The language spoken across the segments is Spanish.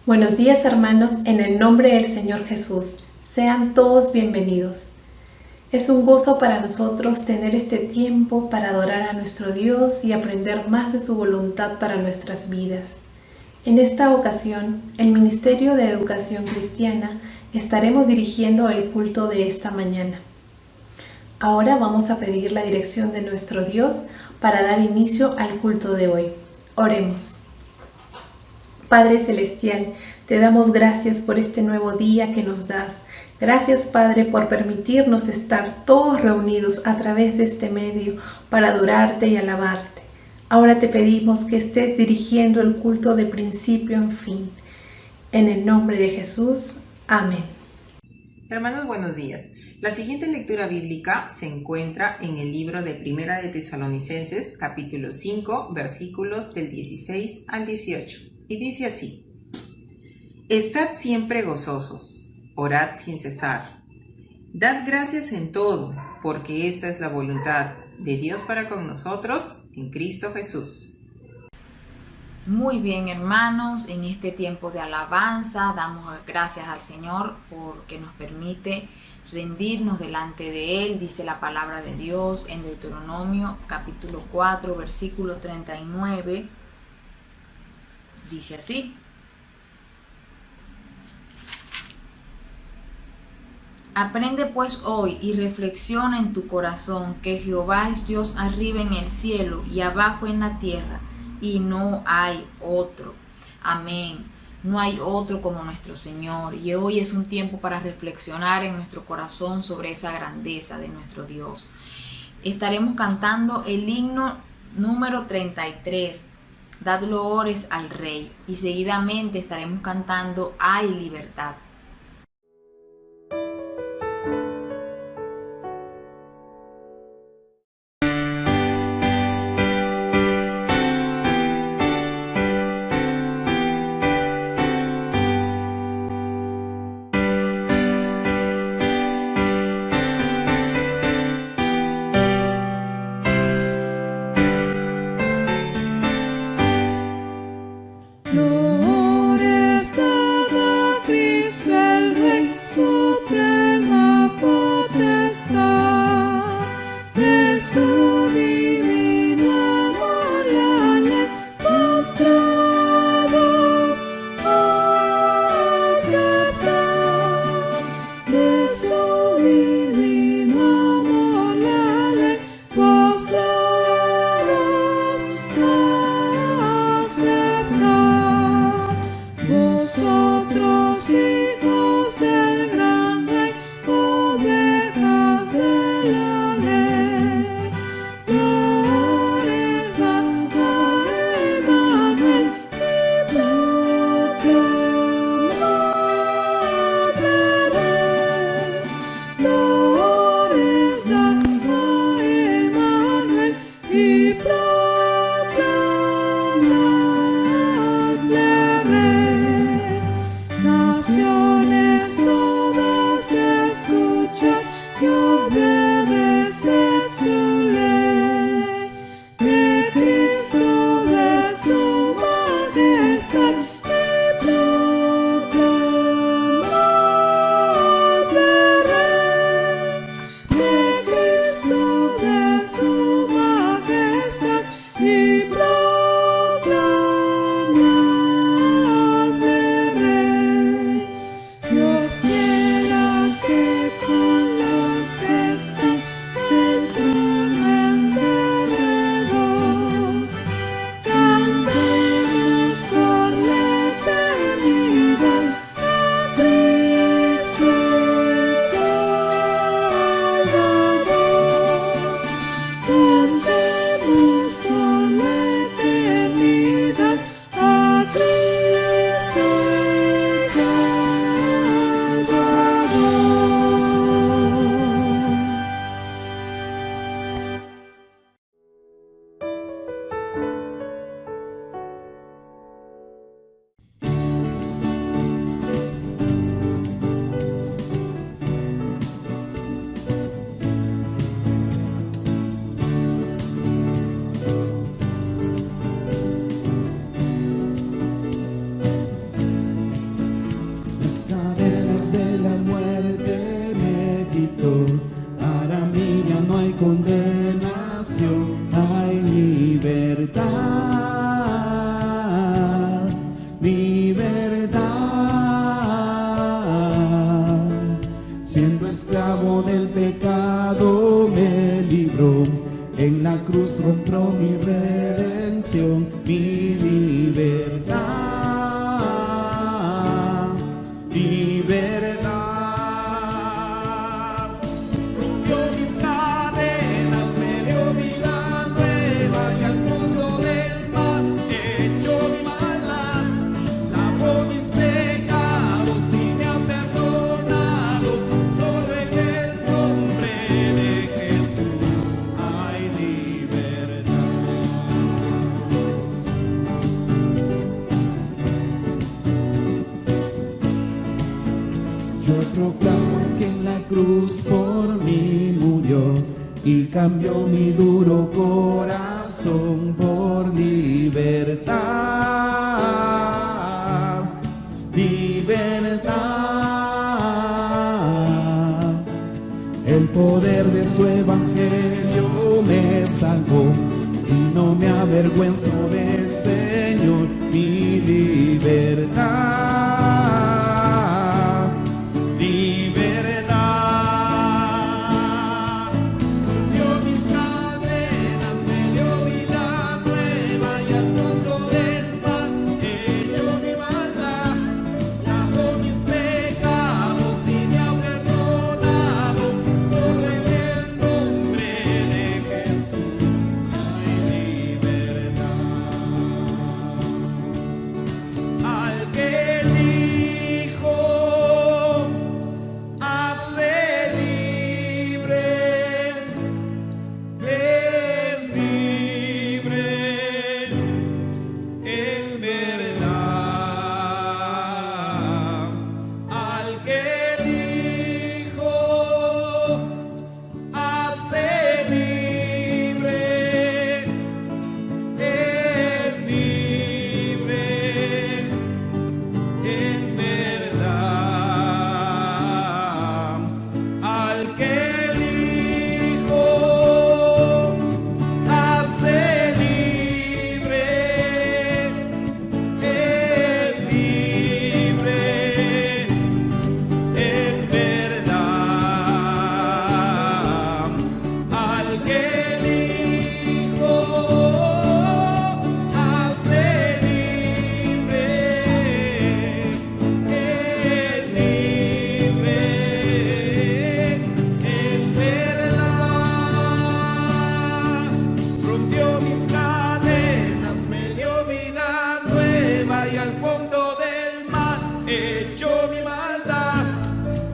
Buenos días, hermanos, en el nombre del Señor Jesús. Sean todos bienvenidos. Es un gozo para nosotros tener este tiempo para adorar a nuestro Dios y aprender más de su voluntad para nuestras vidas. En esta ocasión, el Ministerio de Educación Cristiana estaremos dirigiendo el culto de esta mañana. Ahora vamos a pedir la dirección de nuestro Dios para dar inicio al culto de hoy. Oremos. Padre Celestial, te damos gracias por este nuevo día que nos das. Gracias, Padre, por permitirnos estar todos reunidos a través de este medio para adorarte y alabarte. Ahora te pedimos que estés dirigiendo el culto de principio en fin. En el nombre de Jesús. Amén. Hermanos, buenos días. La siguiente lectura bíblica se encuentra en el libro de Primera de Tesalonicenses, capítulo 5, versículos del 16 al 18. Y dice así: Estad siempre gozosos, orad sin cesar. Dad gracias en todo, porque esta es la voluntad de Dios para con nosotros en Cristo Jesús. Muy bien, hermanos, en este tiempo de alabanza damos gracias al Señor porque nos permite rendirnos delante de Él. Dice la palabra de Dios en Deuteronomio capítulo 4, versículo 39. Dice así: Aprende pues hoy y reflexiona en tu corazón que Jehová es Dios arriba en el cielo y abajo en la tierra, y no hay otro. Amén. No hay otro como nuestro Señor. Y hoy es un tiempo para reflexionar en nuestro corazón sobre esa grandeza de nuestro Dios. Estaremos cantando el himno número 33. Dad loores al Rey. Y seguidamente estaremos cantando Hay libertad. Gloria a Cristo. ya no hay condenación, hay libertad, libertad. Siendo esclavo del pecado me libró, en la cruz compró mi redención, mi libertad, libertad. Rompió mis cadenas, me dio vida nueva y al fondo del mar echó mi maldad, lavó mis pecados y me ha perdonado. Solo en el nombre de Jesús hay libertad. Yo proclamo que en la cruz por mí murió y cambió mi duro corazón por libertad, libertad. El poder de su evangelio me salvó y no me avergüenzo del Señor, mi libertad, libertad. Rompió mis cadenas, me dio vida nueva y al fondo del mar echó mi maldad, lavó mis pecados y me ha perdonado. Solo en el nombre de Jesús hay libertad. Al que el Hijo hace libre, es libre en verdad. Al que el Hijo hace libre, es libre en verdad. Al que el Hijo hace libre, es libre en verdad. Al que el Hijo hace libre, es libre en verdad. Rompió mis cadenas, me dio vida nueva y al fondo del mar echó mi maldad,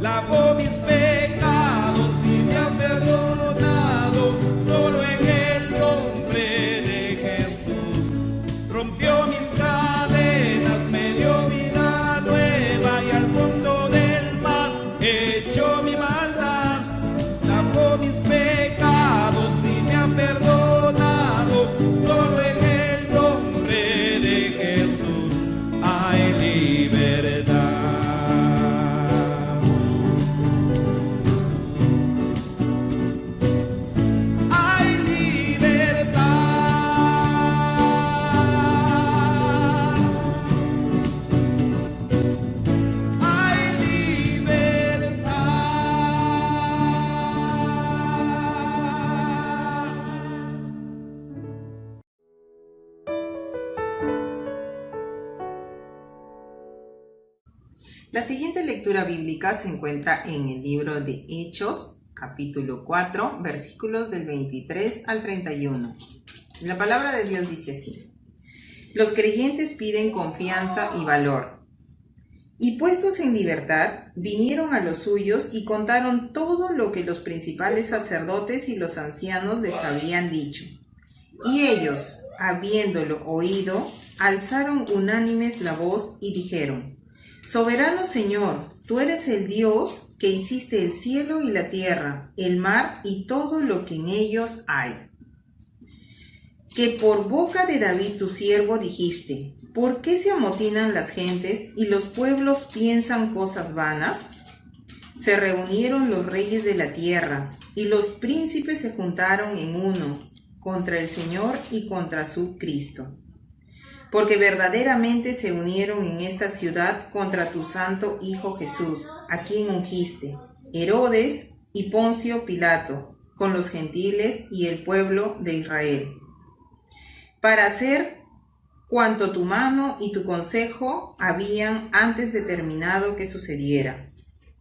lavó mis pecados y me ha perdonado. Solo en el nombre de Jesús rompió mis cadenas, me dio vida nueva y al fondo del mar echó mi maldad, lavó mis pecados y me ha perdonado. Solo en el nombre de Jesús hay libertad. Hay libertad. Hay libertad. La siguiente lectura bíblica se encuentra en el libro de Hechos, capítulo 4, versículos del 23 al 31. La palabra de Dios dice así: Los creyentes piden confianza y valor. Y puestos en libertad, vinieron a los suyos y contaron todo lo que los principales sacerdotes y los ancianos les habían dicho. Y ellos, habiéndolo oído, alzaron unánimes la voz y dijeron: Soberano Señor, tú eres el Dios que hiciste el cielo y la tierra, el mar y todo lo que en ellos hay. Que por boca de David tu siervo dijiste: ¿Por qué se amotinan las gentes y los pueblos piensan cosas vanas? Se reunieron los reyes de la tierra, y los príncipes se juntaron en uno contra el Señor y contra su Cristo. Porque verdaderamente se unieron en esta ciudad contra tu santo Hijo Jesús, a quien ungiste, Herodes y Poncio Pilato, con los gentiles y el pueblo de Israel, para hacer cuanto tu mano y tu consejo habían antes determinado que sucediera.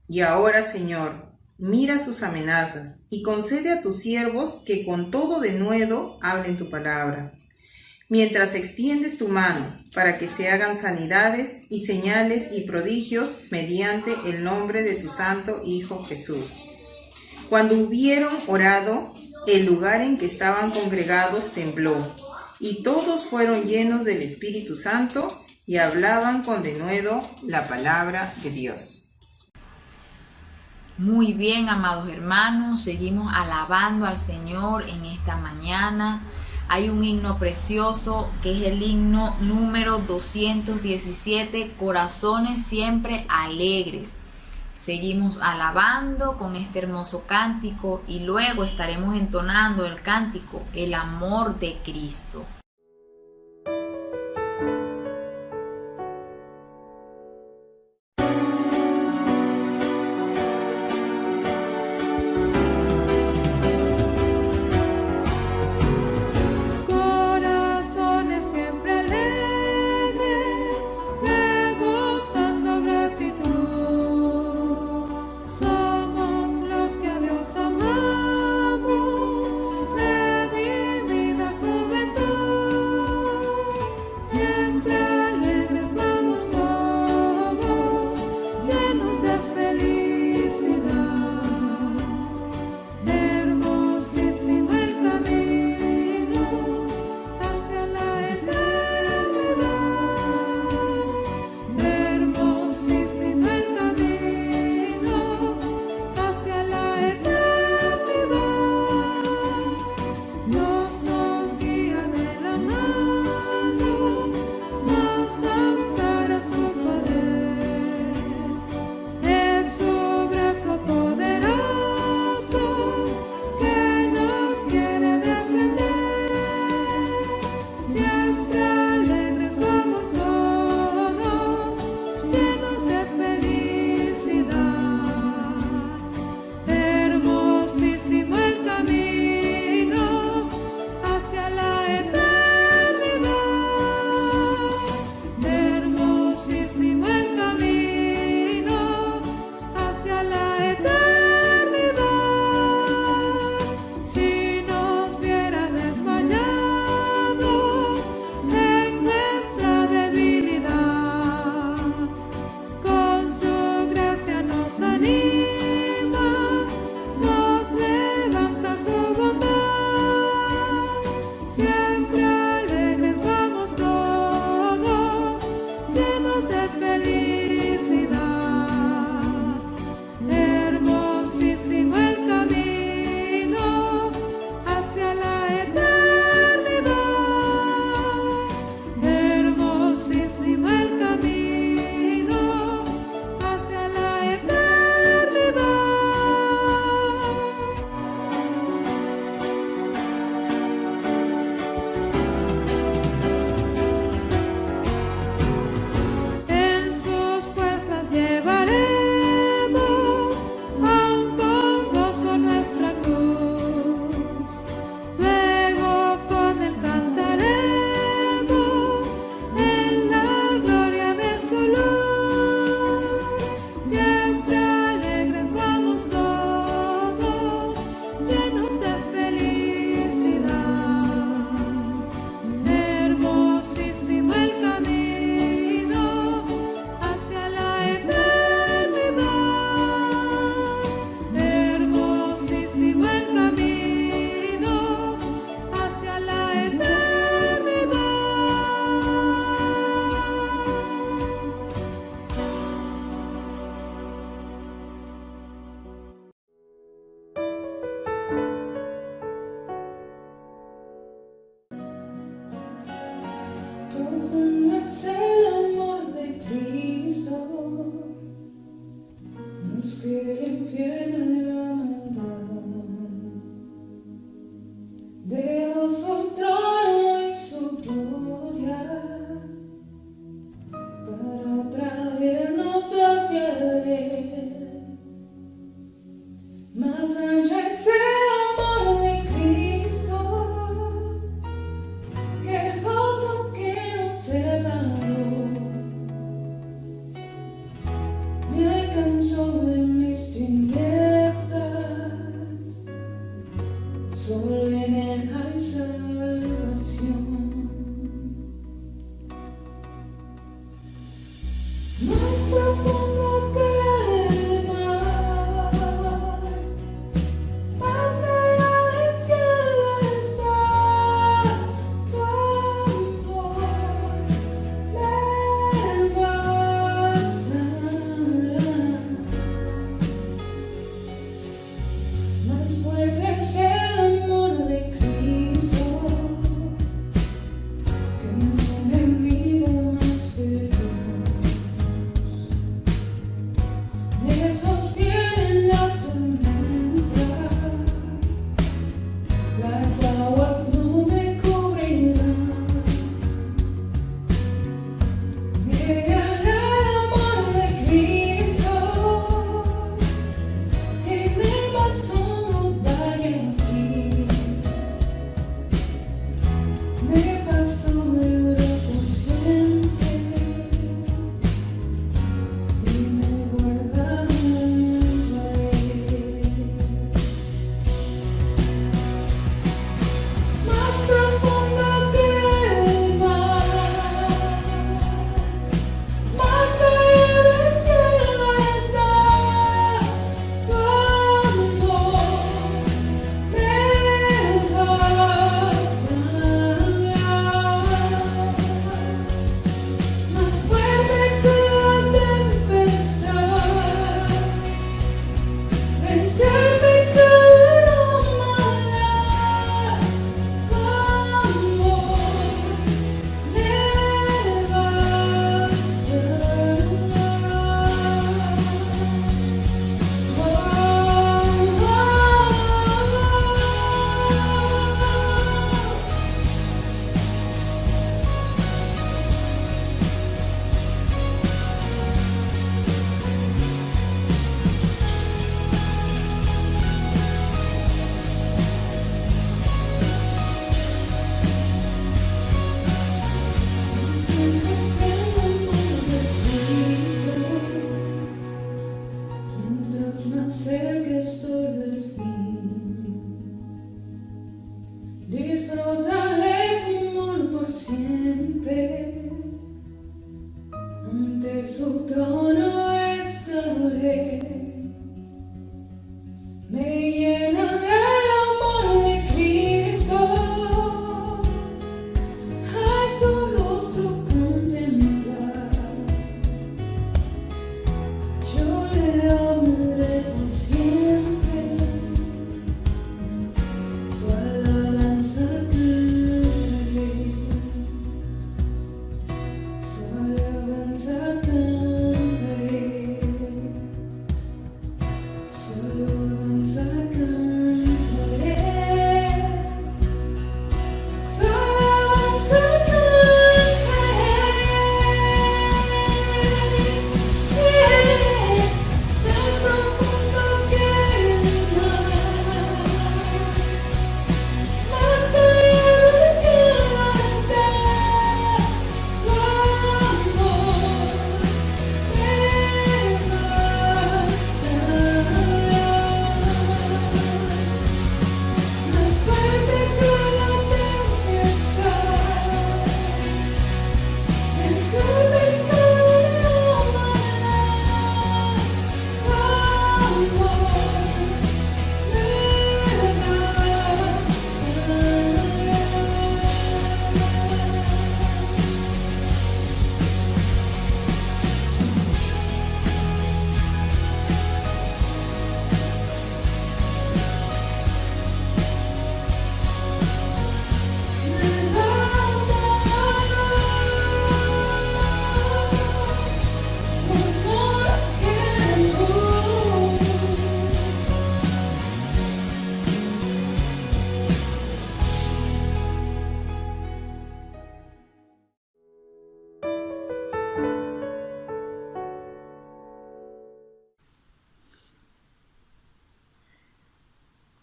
Y ahora, Señor, mira sus amenazas y concede a tus siervos que con todo denuedo hablen tu palabra, mientras extiendes tu mano para que se hagan sanidades y señales y prodigios mediante el nombre de tu santo Hijo Jesús. Cuando hubieron orado, el lugar en que estaban congregados tembló, y todos fueron llenos del Espíritu Santo y hablaban con denuedo la palabra de Dios. Muy bien, amados hermanos, seguimos alabando al Señor en esta mañana. Hay un himno precioso que es el himno número 217, Corazones siempre alegres. Seguimos alabando con este hermoso cántico y luego estaremos entonando el cántico El amor de Cristo. Profundo es el amor de Cristo, nos quiere infierno y la maldad. Dejó su trono y su gloria para traernos hacia Él. Más ancha es el amor de Cristo que el gozo que nos separó. Me alcanzó en mis tinieblas, solo en Él hay salvación. Más profundo que el mar, más allá del cielo está tu amor, me basta. Más fuerte es el amor de Cristo que un enemigo más feroz. Me sostiene en la tormenta, las aguas no me cubrirán. Me gana el amor de Cristo, en el más hondo valle aquí. Me pasó y duró por siempre, y me guarda junto a Él. Más profundo que el mar, más allá del cielo está tu amor, me basta. Más fuerte que la tempestad, vencer pecado y maldad. Tu amor me basta. Es el amor de Cristo, mientras más cerca estoy del fin. Disfrutaré su amor por siempre, ante su trono estaré. Me llena el amor de Cristo, ay, su rostro contemplar. Yo le amaré por siempre, su alabanza cantaré.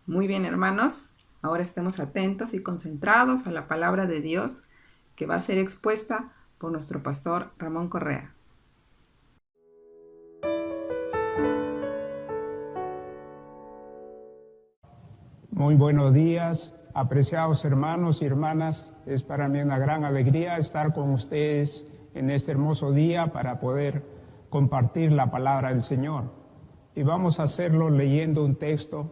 Muy bien, hermanos. Ahora estemos atentos y concentrados a la palabra de Dios que va a ser expuesta por nuestro pastor Ramón Correa. Muy buenos días, apreciados hermanos y hermanas. Es para mí una gran alegría estar con ustedes en este hermoso día para poder compartir la palabra del Señor. Y vamos a hacerlo leyendo un texto,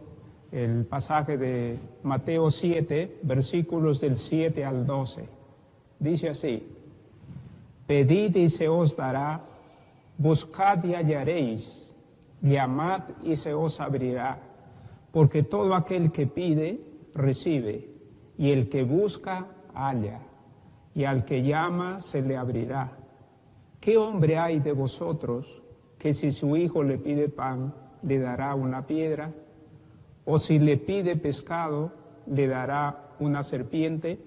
el pasaje de Mateo 7, versículos del 7 al 12. Dice así: pedid y se os dará, buscad y hallaréis, llamad y se os abrirá. Porque todo aquel que pide, recibe, y el que busca, halla, y al que llama, se le abrirá. ¿Qué hombre hay de vosotros que si su hijo le pide pan, le dará una piedra? ¿O si le pide pescado, le dará una serpiente?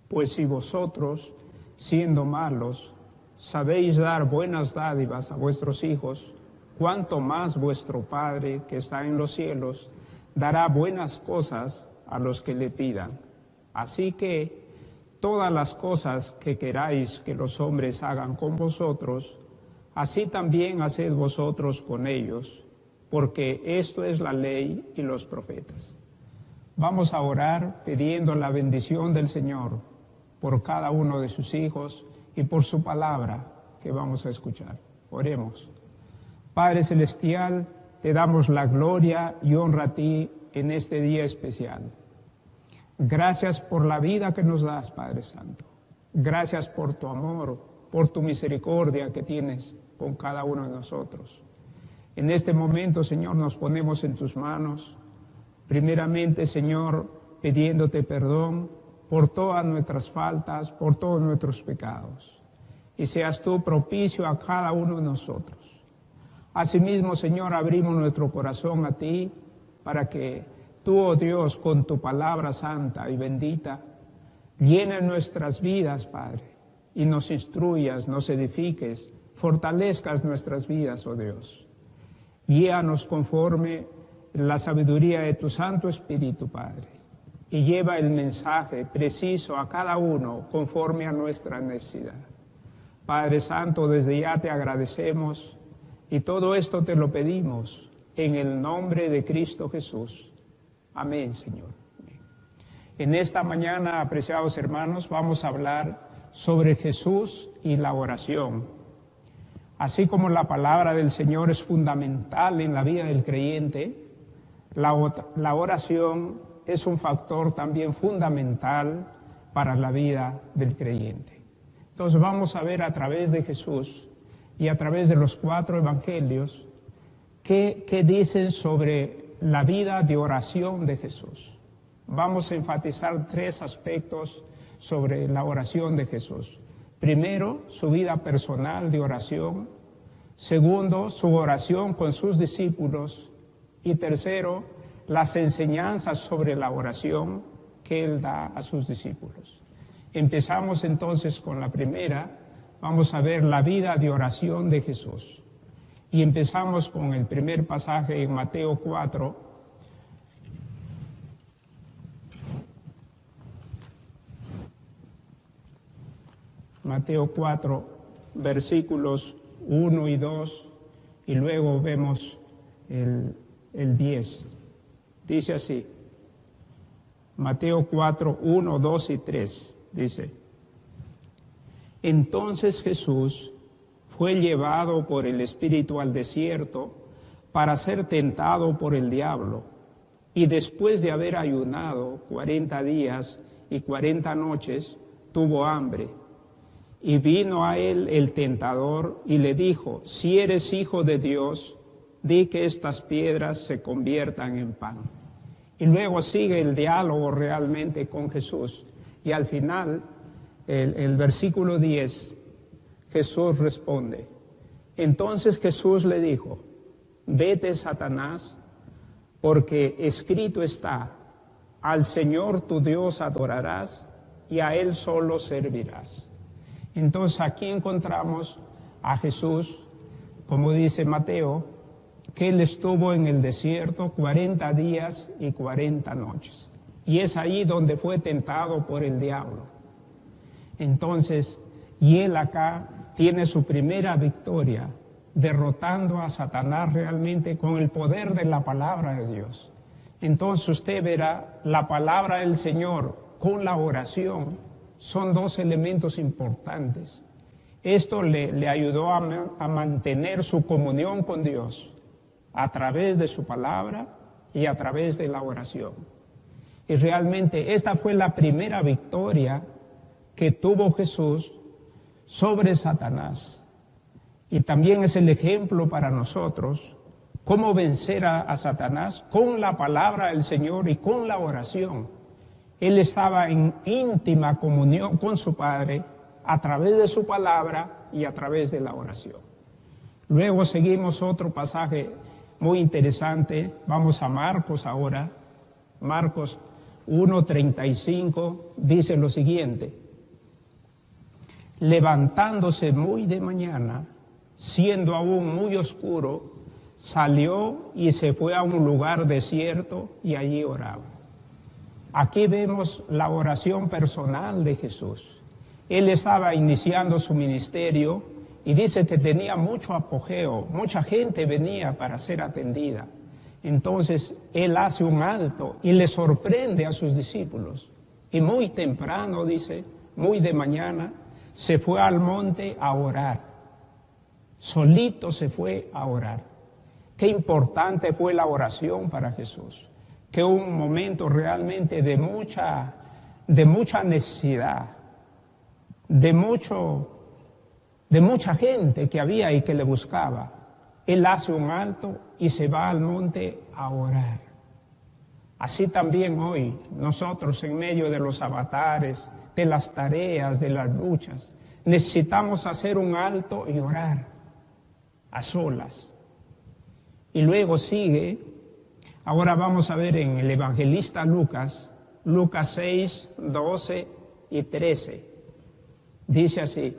Pues si vosotros, siendo malos, sabéis dar buenas dádivas a vuestros hijos, cuánto más vuestro Padre que está en los cielos dará buenas cosas a los que le pidan. Así que todas las cosas que queráis que los hombres hagan con vosotros, así también haced vosotros con ellos, porque esto es la ley y los profetas. Vamos a orar pidiendo la bendición del Señor por cada uno de sus hijos y por su palabra que vamos a escuchar. Oremos. Padre Celestial, te damos la gloria y honra a ti en este día especial. Gracias por la vida que nos das, Padre Santo. Gracias por tu amor, por tu misericordia que tienes con cada uno de nosotros. En este momento, Señor, nos ponemos en tus manos. Primeramente, Señor, pidiéndote perdón por todas nuestras faltas, por todos nuestros pecados. Y seas tú propicio a cada uno de nosotros. Asimismo, Señor, abrimos nuestro corazón a ti para que tú, oh Dios, con tu palabra santa y bendita, llenes nuestras vidas, Padre, y nos instruyas, nos edifiques, fortalezcas nuestras vidas, oh Dios. Guíanos conforme la sabiduría de tu Santo Espíritu, Padre, y lleva el mensaje preciso a cada uno conforme a nuestra necesidad. Padre Santo, desde ya te agradecemos. Y todo esto te lo pedimos en el nombre de Cristo Jesús. Amén, Señor. En esta mañana, apreciados hermanos, vamos a hablar sobre Jesús y la oración. Así como la palabra del Señor es fundamental en la vida del creyente, la oración es un factor también fundamental para la vida del creyente. Entonces vamos a ver a través de Jesús y a través de los 4 evangelios, ¿qué dicen sobre la vida de oración de Jesús? Vamos a enfatizar 3 aspectos sobre la oración de Jesús. Primero, su vida personal de oración. Segundo, su oración con sus discípulos. Y tercero, las enseñanzas sobre la oración que Él da a sus discípulos. Empezamos entonces con la primera. Vamos a ver la vida de oración de Jesús. Y empezamos con el primer pasaje en Mateo 4. Mateo 4, versículos 1 y 2, y luego vemos el 10. Dice así, Mateo 4, 1, 2 y 3, dice: Entonces Jesús fue llevado por el Espíritu al desierto para ser tentado por el diablo, y después de haber ayunado 40 días y 40 noches, tuvo hambre. Y vino a él el tentador y le dijo: si eres hijo de Dios, di que estas piedras se conviertan en pan. Y luego sigue el diálogo realmente con Jesús. Y al final, el versículo 10, Jesús responde. Entonces Jesús le dijo: vete, Satanás, porque escrito está: al Señor tu Dios adorarás y a Él solo servirás. Entonces aquí encontramos a Jesús, como dice Mateo, que Él estuvo en el desierto 40 días y 40 noches. Y es ahí donde fue tentado por el diablo. Entonces, y Él acá tiene su primera victoria, derrotando a Satanás realmente con el poder de la palabra de Dios. Entonces usted verá, la palabra del Señor con la oración son dos elementos importantes. Esto le ayudó a mantener su comunión con Dios a través de su palabra y a través de la oración. Y realmente esta fue la primera victoria que tuvo Jesús sobre Satanás. Y también es el ejemplo para nosotros cómo vencer a Satanás con la palabra del Señor y con la oración. Él estaba en íntima comunión con su Padre a través de su palabra y a través de la oración. Luego seguimos otro pasaje muy interesante. Vamos a Marcos ahora. Marcos 1:35 dice lo siguiente: levantándose muy de mañana, siendo aún muy oscuro, salió y se fue a un lugar desierto y allí oraba. Aquí vemos la oración personal de Jesús. Él estaba iniciando su ministerio y dice que tenía mucho apogeo, mucha gente venía para ser atendida. Entonces Él hace un alto y le sorprende a sus discípulos. Y muy temprano, dice, muy de mañana, se fue al monte a orar. Solito se fue a orar. Qué importante fue la oración para Jesús. Que un momento realmente de mucha necesidad, de mucha gente que había y que le buscaba. Él hace un alto y se va al monte a orar. Así también hoy, nosotros en medio de los avatares, de las tareas, de las luchas, necesitamos hacer un alto y orar a solas. Y luego sigue, ahora vamos a ver en el evangelista Lucas 6, 12 y 13. Dice así: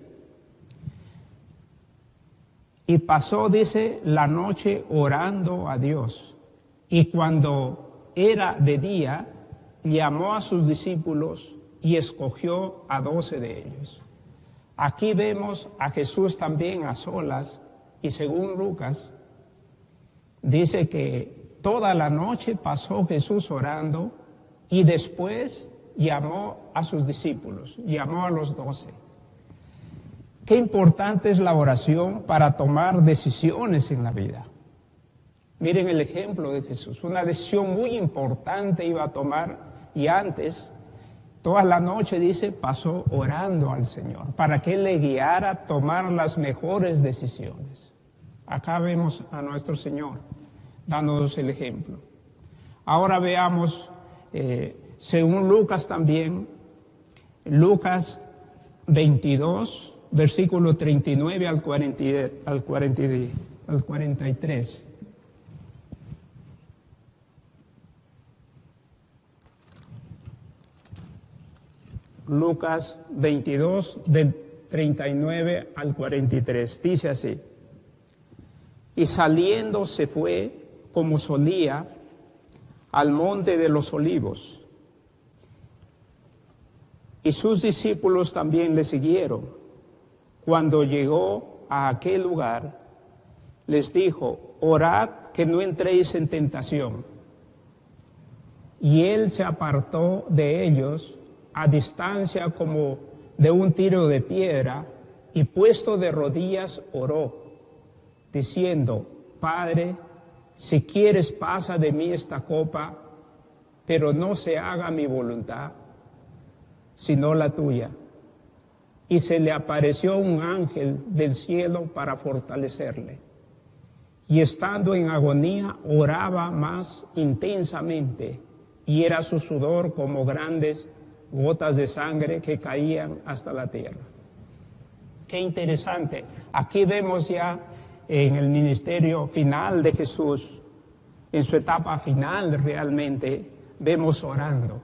y pasó, dice, la noche orando a Dios. Y cuando era de día, llamó a sus discípulos y escogió a 12 de ellos. Aquí vemos a Jesús también a solas, y según Lucas, dice que toda la noche pasó Jesús orando y después llamó a sus discípulos, llamó a los 12. Qué importante es la oración para tomar decisiones en la vida. Miren el ejemplo de Jesús, una decisión muy importante iba a tomar y antes, toda la noche, dice, pasó orando al Señor para que Él le guiara a tomar las mejores decisiones. Acá vemos a nuestro Señor dándonos el ejemplo. Ahora veamos, según Lucas también, Lucas 22, versículo 39 al 43. Lucas 22, del 39 al 43. Dice así: y saliendo se fue, como solía, al monte de los olivos. Y sus discípulos también le siguieron. Cuando llegó a aquel lugar, les dijo: orad que no entréis en tentación. Y él se apartó de ellos a distancia como de un tiro de piedra, y puesto de rodillas oró, diciendo: Padre, si quieres pasa de mí esta copa, pero no se haga mi voluntad, sino la tuya. Y se le apareció un ángel del cielo para fortalecerle. Y estando en agonía, oraba más intensamente, y era su sudor como grandes gotas de sangre que caían hasta la tierra. Qué interesante. Aquí vemos ya en el ministerio final de Jesús, en su etapa final realmente, vemos orando.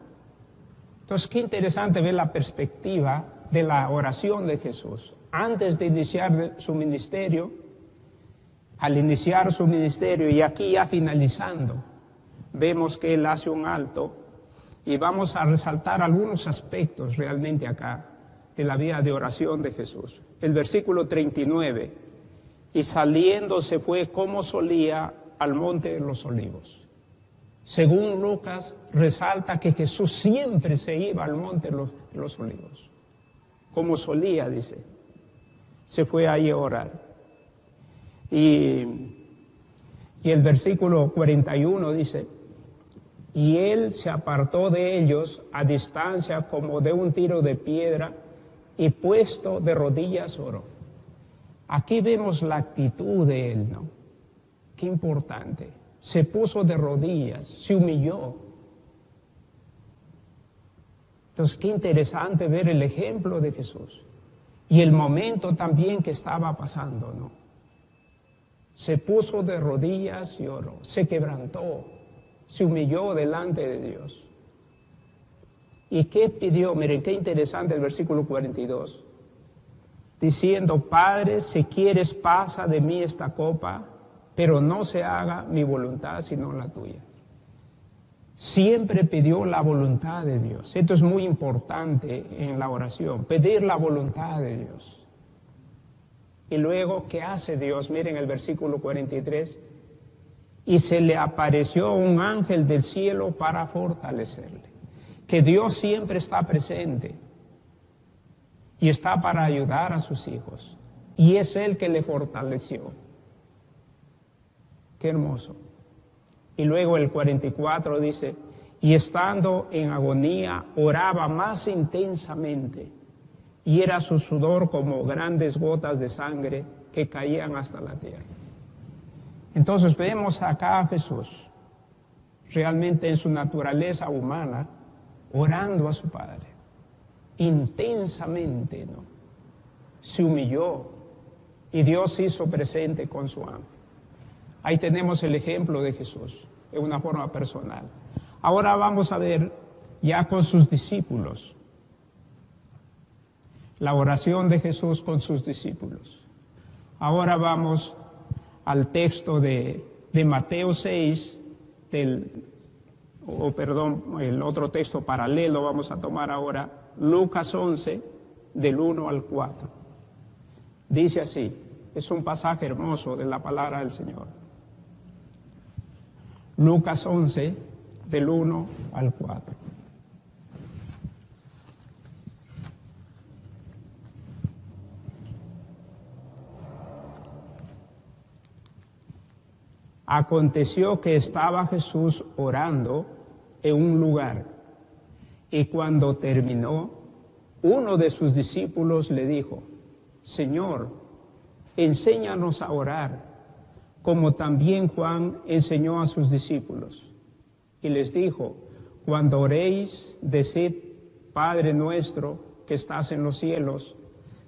Entonces, qué interesante ver la perspectiva de la oración de Jesús. Antes de iniciar su ministerio, al iniciar su ministerio, y aquí ya finalizando, vemos que Él hace un alto y vamos a resaltar algunos aspectos realmente acá de la vida de oración de Jesús. El versículo 39, y saliendo se fue como solía al monte de los olivos. Según Lucas, resalta que Jesús siempre se iba al monte de los olivos. Como solía, dice. Se fue ahí a orar. Y el versículo 41 dice, y él se apartó de ellos a distancia como de un tiro de piedra y puesto de rodillas oró. Aquí vemos la actitud de él, ¿no? Qué importante. Se puso de rodillas, se humilló. Entonces, qué interesante ver el ejemplo de Jesús y el momento también que estaba pasando, ¿no? Se puso de rodillas y oró, se quebrantó, se humilló delante de Dios. ¿Y qué pidió? Miren, qué interesante el versículo 42. Diciendo, Padre, si quieres pasa de mí esta copa, pero no se haga mi voluntad sino la tuya. Siempre pidió la voluntad de Dios. Esto es muy importante en la oración, pedir la voluntad de Dios. Y luego, ¿qué hace Dios? Miren el versículo 43. Y se le apareció un ángel del cielo para fortalecerle. Que Dios siempre está presente y está para ayudar a sus hijos. Y es Él que le fortaleció. Qué hermoso. Y luego el 44 dice, y estando en agonía, oraba más intensamente, y era su sudor como grandes gotas de sangre que caían hasta la tierra. Entonces vemos acá a Jesús, realmente en su naturaleza humana, orando a su Padre, intensamente, ¿no? Se humilló, y Dios se hizo presente con su ángel. Ahí tenemos el ejemplo de Jesús, de una forma personal. Ahora vamos a ver ya con sus discípulos, la oración de Jesús con sus discípulos. Ahora vamos al texto de Mateo 6, el otro texto paralelo vamos a tomar ahora, Lucas 11, del 1 al 4. Dice así, es un pasaje hermoso de la palabra del Señor. Lucas 11, del 1 al 4. Aconteció que estaba Jesús orando en un lugar, y cuando terminó, uno de sus discípulos le dijo, Señor, enséñanos a orar, como también Juan enseñó a sus discípulos. Y les dijo, cuando oréis, decid, Padre nuestro que estás en los cielos,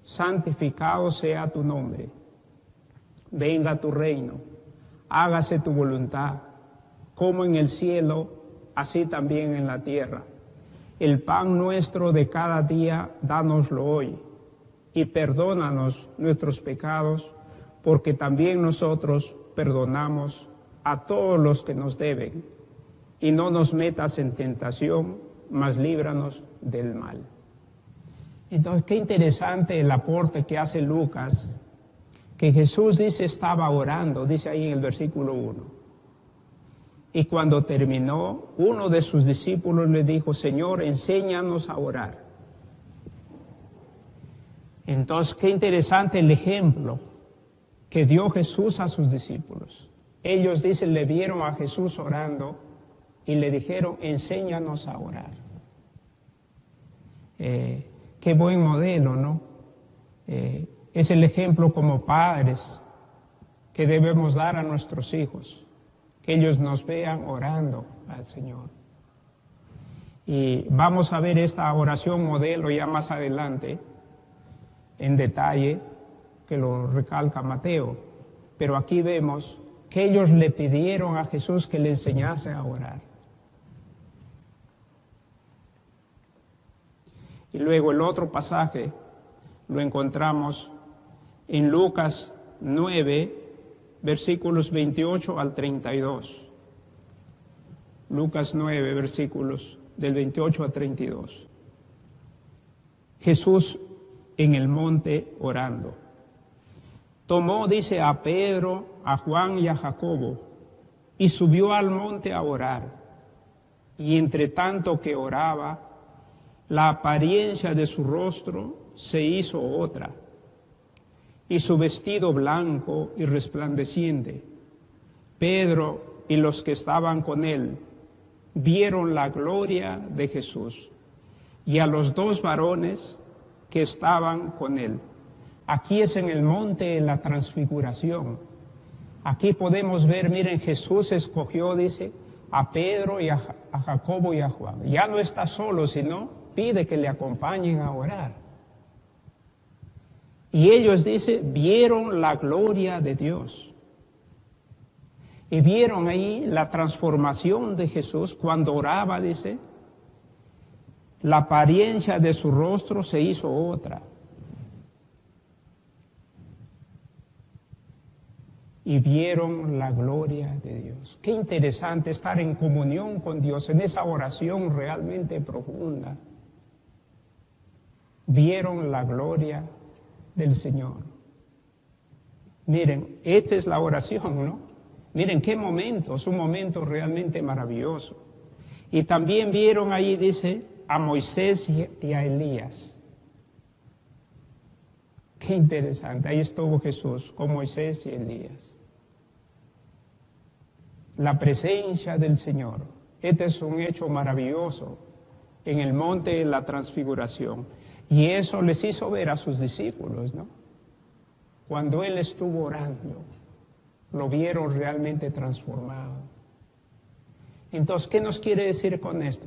santificado sea tu nombre. Venga tu reino, hágase tu voluntad, como en el cielo, así también en la tierra. El pan nuestro de cada día, dánoslo hoy, y perdónanos nuestros pecados, porque también nosotros perdonamos a todos los que nos deben, y no nos metas en tentación, mas líbranos del mal. Entonces, qué interesante el aporte que hace Lucas, que Jesús dice estaba orando, dice ahí en el versículo 1. Y cuando terminó, uno de sus discípulos le dijo, Señor, enséñanos a orar. Entonces, qué interesante el ejemplo que dio Jesús a sus discípulos. Ellos, dicen, le vieron a Jesús orando y le dijeron, enséñanos a orar. Qué buen modelo, ¿no? Es el ejemplo como padres que debemos dar a nuestros hijos, que ellos nos vean orando al Señor. Y vamos a ver esta oración modelo ya más adelante, en detalle, que lo recalca Mateo. Pero aquí vemos que ellos le pidieron a Jesús que le enseñase a orar. Y luego el otro pasaje lo encontramos en Lucas 9, versículos 28 al 32. Lucas 9, versículos del 28 a 32. Jesús en el monte orando. Tomó, dice, a Pedro, a Juan y a Jacobo, y subió al monte a orar. Y entre tanto que oraba, la apariencia de su rostro se hizo otra, y su vestido blanco y resplandeciente. Pedro y los que estaban con él vieron la gloria de Jesús y a los dos varones que estaban con él. Aquí es en el monte de la transfiguración. Aquí podemos ver, miren, Jesús escogió, dice, a Pedro y a Jacobo y a Juan. Ya no está solo, sino pide que le acompañen a orar. Y ellos, dice, vieron la gloria de Dios. Y vieron ahí la transformación de Jesús cuando oraba, dice, la apariencia de su rostro se hizo otra. Y vieron la gloria de Dios. Qué interesante estar en comunión con Dios, en esa oración realmente profunda. Vieron la gloria del Señor. Miren, esta es la oración, ¿no? Miren qué momento, es un momento realmente maravilloso. Y también vieron ahí, dice, a Moisés y a Elías. Qué interesante, ahí estuvo Jesús con Moisés y Elías. La presencia del Señor. Este es un hecho maravilloso en el monte de la transfiguración. Y eso les hizo ver a sus discípulos, ¿no? Cuando Él estuvo orando, lo vieron realmente transformado. Entonces, ¿qué nos quiere decir con esto?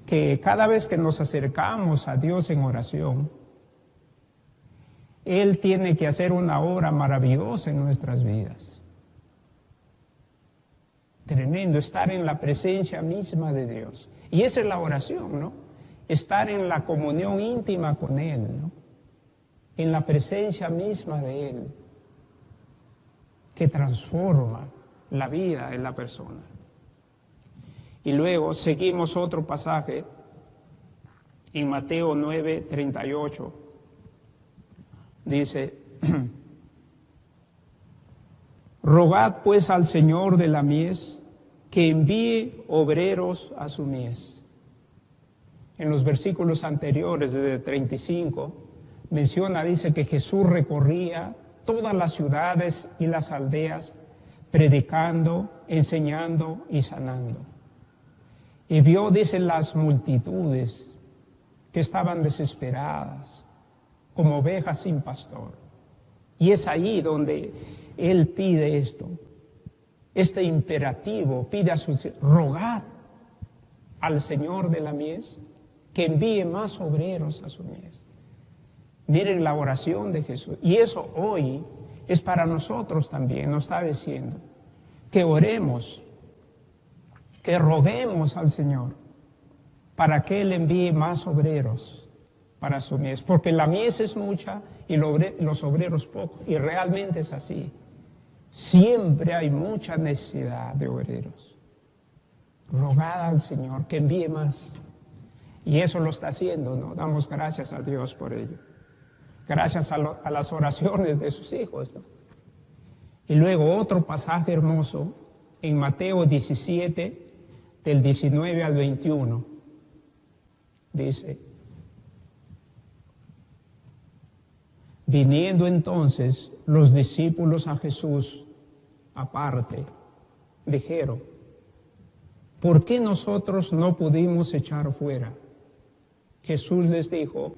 Que cada vez que nos acercamos a Dios en oración, Él tiene que hacer una obra maravillosa en nuestras vidas. Tremendo, estar en la presencia misma de Dios. Y esa es la oración, ¿no? Estar en la comunión íntima con Él, ¿no? En la presencia misma de Él, que transforma la vida de la persona. Y luego seguimos otro pasaje en Mateo 9, 38. Dice, rogad pues al Señor de la mies que envíe obreros a su mies. En los versículos anteriores, desde 35, menciona, dice que Jesús recorría todas las ciudades y las aldeas, predicando, enseñando y sanando. Y vio, dice, las multitudes que estaban desesperadas, como ovejas sin pastor. Y es ahí donde Él pide esto, este imperativo, pide a sus rogad al Señor de la mies que envíe más obreros a su mies. Miren la oración de Jesús. Y eso hoy es para nosotros también, nos está diciendo que oremos, que roguemos al Señor para que Él envíe más obreros para su mies. Porque la mies es mucha y los obreros pocos. Y realmente es así. Siempre hay mucha necesidad de obreros. Rogad al Señor que envíe más. Y eso lo está haciendo, ¿no? Damos gracias a Dios por ello. Gracias a las oraciones de sus hijos, ¿no? Y luego otro pasaje hermoso en Mateo 17, del 19 al 21. Dice, viniendo entonces los discípulos a Jesús aparte, dijeron, ¿por qué nosotros no pudimos echar fuera? Jesús les dijo,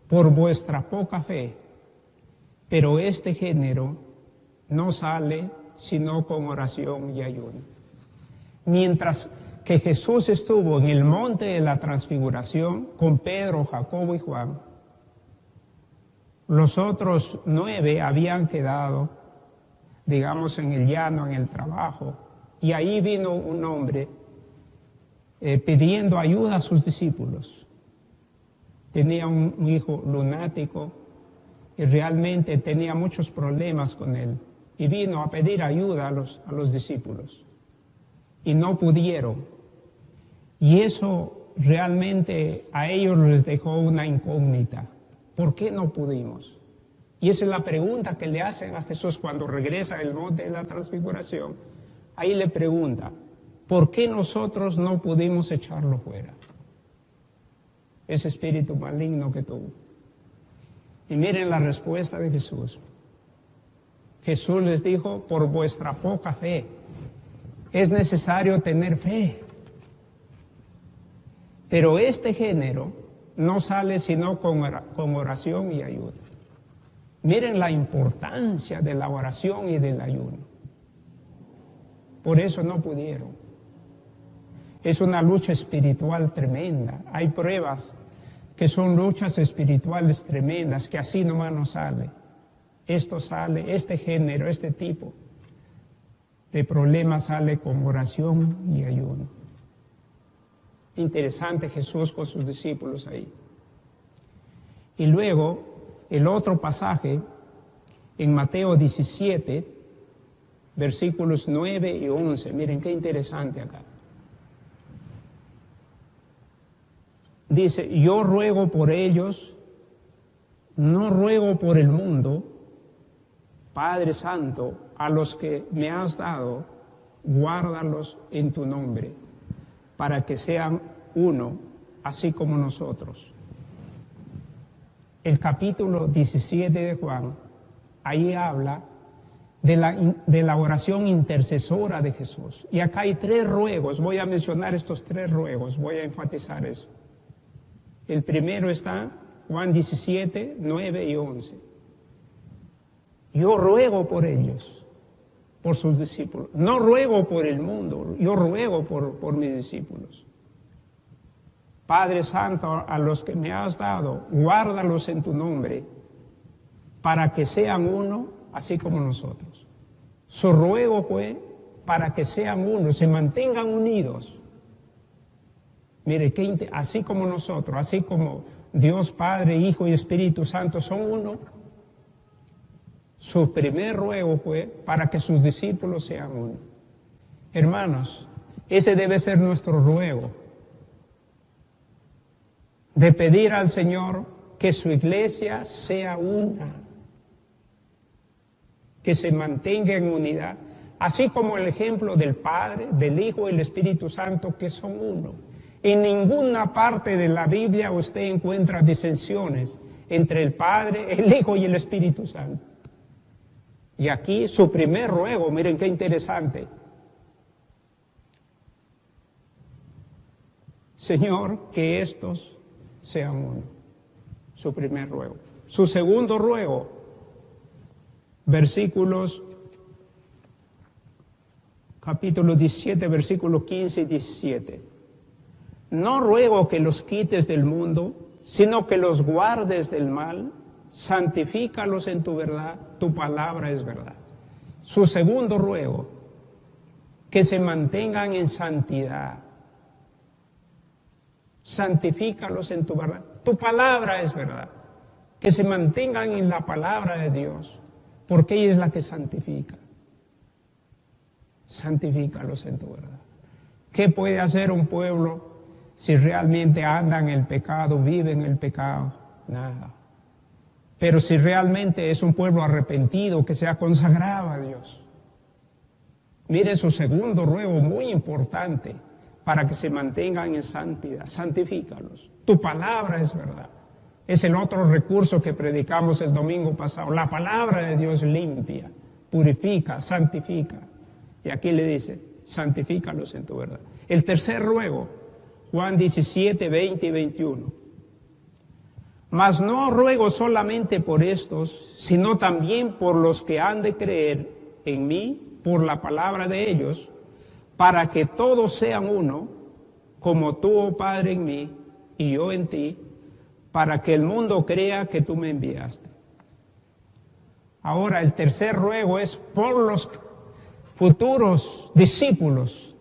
por vuestra poca fe, pero este género no sale sino con oración y ayuno. Mientras que Jesús estuvo en el monte de la transfiguración con Pedro, Jacobo y Juan, los otros 9 habían quedado, digamos, en el llano, en el trabajo, y ahí vino un hombre pidiendo ayuda a sus discípulos. Tenía un hijo lunático y realmente tenía muchos problemas con él. y vino a pedir ayuda a los discípulos. Y no pudieron. Y eso realmente a ellos les dejó una incógnita. ¿Por qué no pudimos? Y esa es la pregunta que le hacen a Jesús cuando regresa del monte de la transfiguración. Ahí le pregunta, ¿por qué nosotros no pudimos echarlo fuera? Ese espíritu maligno que tuvo. Y miren la respuesta de Jesús. Jesús les dijo, por vuestra poca fe. Es necesario tener fe. Pero este género no sale sino con oración y ayuno. Miren la importancia de la oración y del ayuno. Por eso no pudieron. Es una lucha espiritual tremenda. Hay pruebas que son luchas espirituales tremendas, que así nomás no sale. Esto sale, este género, este tipo de problema sale con oración y ayuno. Interesante Jesús con sus discípulos ahí. Y luego, el otro pasaje, en Mateo 17, versículos 9 y 11. Miren qué interesante acá. Dice, yo ruego por ellos, no ruego por el mundo, Padre Santo, a los que me has dado, guárdalos en tu nombre, para que sean uno, así como nosotros. El capítulo 17 de Juan, ahí habla de la oración intercesora de Jesús. Y acá hay 3 ruegos, voy a mencionar estos 3 ruegos, voy a enfatizar eso. El primero está Juan 17, 9 y 11. Yo ruego por ellos, por sus discípulos. No ruego por el mundo, yo ruego por mis discípulos. Padre Santo, a los que me has dado, guárdalos en tu nombre, para que sean uno, así como nosotros. Su ruego fue para que sean uno, se mantengan unidos. Mire, así como nosotros, así como Dios Padre, Hijo y Espíritu Santo son uno, su primer ruego fue para que sus discípulos sean uno. Hermanos, ese debe ser nuestro ruego, de pedir al Señor que su iglesia sea una, que se mantenga en unidad, así como el ejemplo del Padre, del Hijo y del Espíritu Santo, que son uno. En ninguna parte de la Biblia usted encuentra disensiones entre el Padre, el Hijo y el Espíritu Santo. Y aquí su primer ruego, miren qué interesante. Señor, que estos sean uno. Su primer ruego. Su segundo ruego, capítulo 17, versículos 15 y 17. No ruego que los quites del mundo, sino que los guardes del mal. Santifícalos en tu verdad, tu palabra es verdad. Su segundo ruego, que se mantengan en santidad. Santifícalos en tu verdad, tu palabra es verdad. Que se mantengan en la palabra de Dios, porque ella es la que santifica. Santifícalos en tu verdad. ¿Qué puede hacer un pueblo si realmente anda en el pecado, vive en el pecado? Nada. Pero si realmente es un pueblo arrepentido, que se ha consagrado a Dios. Mire su segundo ruego, muy importante, para que se mantengan en santidad. Santifícalos. Tu palabra es verdad. Es el otro recurso que predicamos el domingo pasado. La palabra de Dios limpia, purifica, santifica. Y aquí le dice, santifícalos en tu verdad. El tercer ruego, Juan 17, 20 y 21. Mas no ruego solamente por estos, sino también por los que han de creer en mí, por la palabra de ellos, para que todos sean uno, como tú, oh Padre, en mí y yo en ti, para que el mundo crea que tú me enviaste. Ahora, el tercer ruego es por los futuros discípulos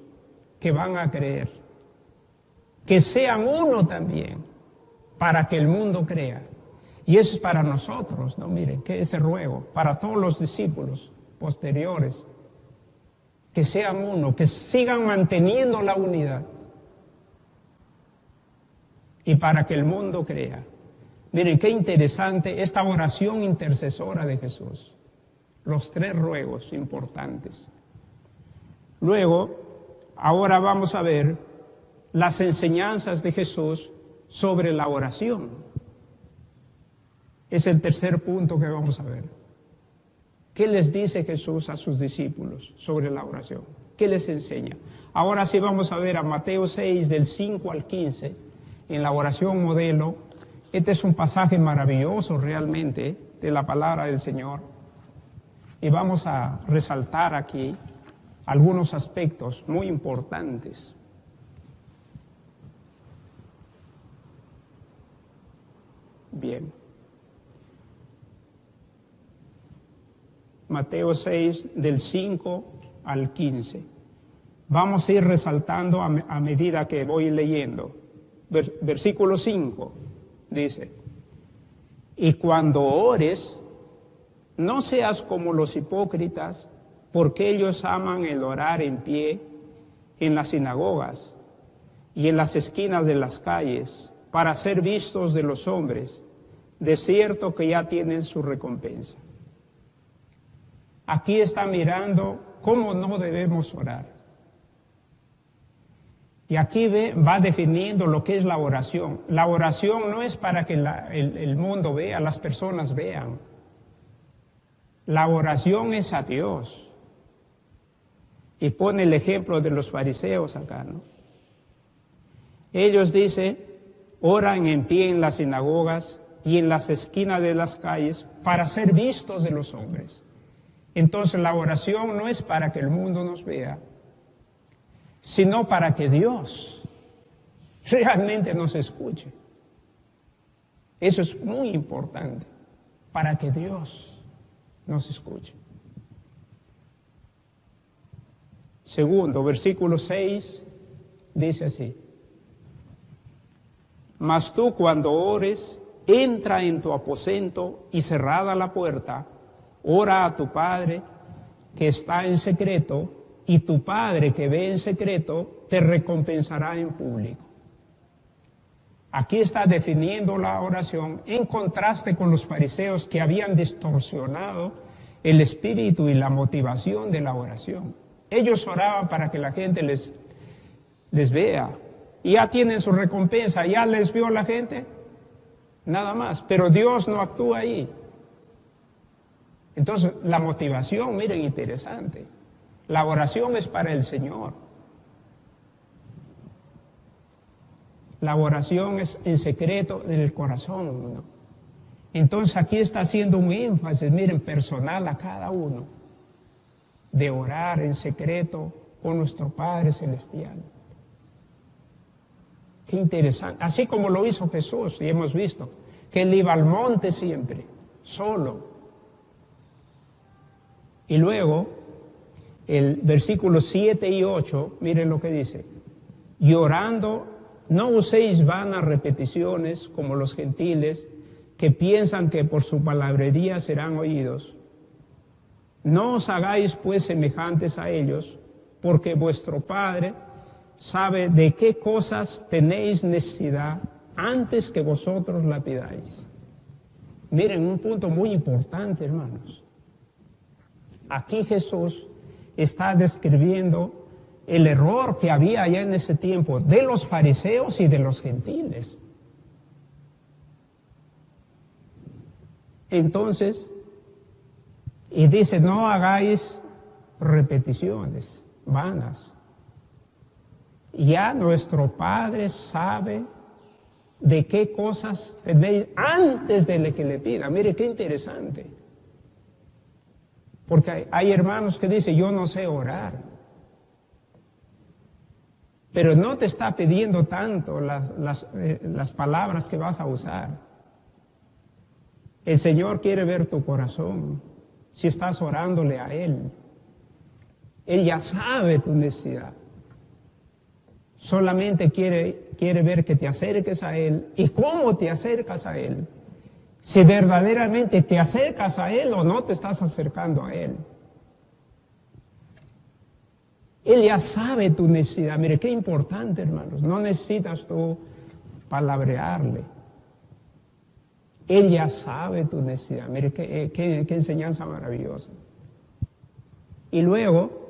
que van a creer, que sean uno también, para que el mundo crea. Y eso es para nosotros, ¿no? Miren, que ese ruego, para todos los discípulos, posteriores, que sean uno, que sigan manteniendo la unidad. Y para que el mundo crea. Miren qué interesante esta oración intercesora de Jesús. Los 3 ruegos importantes. Luego, ahora vamos a ver las enseñanzas de Jesús sobre la oración. Es el tercer punto que vamos a ver. ¿Qué les dice Jesús a sus discípulos sobre la oración? ¿Qué les enseña? Ahora sí vamos a ver a Mateo 6, del 5 al 15, en la oración modelo. Este es un pasaje maravilloso realmente de la palabra del Señor. Y vamos a resaltar aquí algunos aspectos muy importantes. Bien. Mateo 6, del 5 al 15. Vamos a ir resaltando a medida que voy leyendo. Versículo 5 dice: y cuando ores, no seas como los hipócritas, porque ellos aman el orar en pie en las sinagogas y en las esquinas de las calles, para ser vistos de los hombres. De cierto que ya tienen su recompensa. Aquí está mirando cómo no debemos orar. Y aquí va definiendo lo que es la oración. La oración no es para que el mundo vea, las personas vean. La oración es a Dios. Y pone el ejemplo de los fariseos acá, ¿no? Ellos dicen, oran en pie en las sinagogas y en las esquinas de las calles para ser vistos de los hombres. Entonces la oración no es para que el mundo nos vea, sino para que Dios realmente nos escuche. Eso es muy importante, para que Dios nos escuche. Segundo, versículo 6, dice así: mas tú cuando ores, entra en tu aposento y cerrada la puerta, ora a tu Padre que está en secreto, y tu Padre que ve en secreto te recompensará en público. Aquí está definiendo la oración en contraste con los fariseos que habían distorsionado el espíritu y la motivación de la oración. Ellos oraban para que la gente les vea. Y ya tienen su recompensa, ya les vio la gente, nada más. Pero Dios no actúa ahí. Entonces, la motivación, miren, interesante. La oración es para el Señor. La oración es en secreto en el corazón, ¿no? Entonces, aquí está haciendo un énfasis, miren, personal a cada uno, de orar en secreto con nuestro Padre Celestial. Qué interesante. Así como lo hizo Jesús, y hemos visto que Él iba al monte siempre, solo. Y luego, el versículo 7 y 8, miren lo que dice: y orando, no uséis vanas repeticiones como los gentiles, que piensan que por su palabrería serán oídos. No os hagáis pues semejantes a ellos, porque vuestro Padre sabe de qué cosas tenéis necesidad antes que vosotros la pidáis. Miren, un punto muy importante, hermanos. Aquí Jesús está describiendo el error que había allá en ese tiempo de los fariseos y de los gentiles. Entonces, y dice, no hagáis repeticiones vanas. Ya nuestro Padre sabe de qué cosas tenéis antes de que le pida. Mire qué interesante. Porque hay hermanos que dicen, yo no sé orar. Pero no te está pidiendo tanto las palabras que vas a usar. El Señor quiere ver tu corazón, si estás orándole a Él. Él ya sabe tu necesidad. Solamente quiere ver que te acerques a Él. ¿Y cómo te acercas a Él? Si verdaderamente te acercas a Él o no te estás acercando a Él. Él ya sabe tu necesidad. Mire, qué importante, hermanos. No necesitas tú palabrearle. Él ya sabe tu necesidad. Mire, qué enseñanza maravillosa. Y luego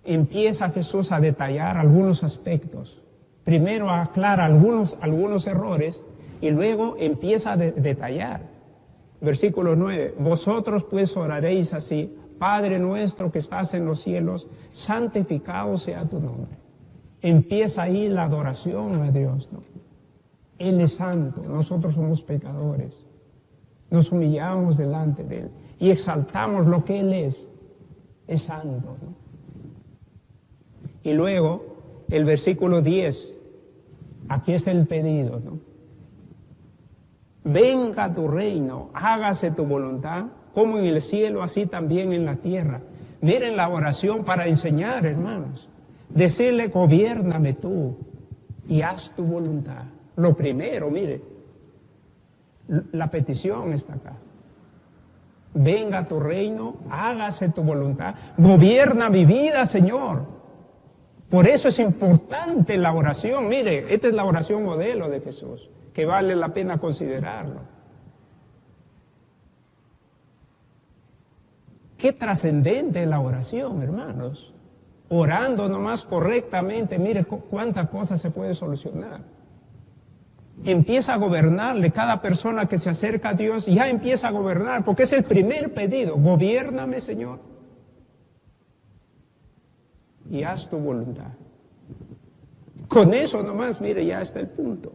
empieza Jesús a detallar algunos aspectos. Primero aclara algunos errores y luego empieza a detallar. Versículo 9. Vosotros pues oraréis así: Padre nuestro que estás en los cielos, santificado sea tu nombre. Empieza ahí la adoración a Dios, ¿no? Él es santo, nosotros somos pecadores. Nos humillamos delante de Él y exaltamos lo que Él es santo, ¿no? Y luego, el versículo 10, aquí está el pedido, ¿no? Venga tu reino, hágase tu voluntad, como en el cielo, así también en la tierra. Miren la oración para enseñar, hermanos. Decirle: gobiérname tú y haz tu voluntad. Lo primero, mire, la petición está acá. Venga tu reino, hágase tu voluntad. Gobierna mi vida, Señor. Por eso es importante la oración. Mire, esta es la oración modelo de Jesús, que vale la pena considerarlo. Qué trascendente la oración, hermanos. Orando nomás correctamente, mire cuántas cosas se puede solucionar. Empieza a gobernarle. Cada persona que se acerca a Dios ya empieza a gobernar, porque es el primer pedido: gobiérname, Señor, y haz tu voluntad. Con eso nomás, mire, ya está el punto.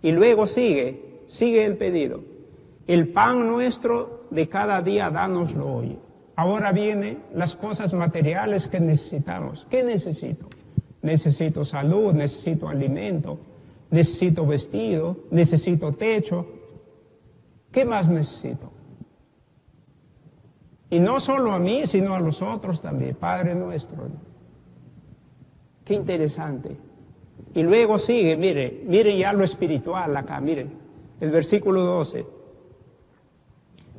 Y luego sigue el pedido: el pan nuestro de cada día, dánoslo hoy. Ahora vienen las cosas materiales que necesitamos. ¿Qué necesito? Necesito salud, necesito alimento, necesito vestido, necesito techo. ¿Qué más necesito? Y no solo a mí, sino a los otros también. Padre nuestro. Qué interesante. Y luego sigue, mire ya lo espiritual acá, mire, el versículo 12.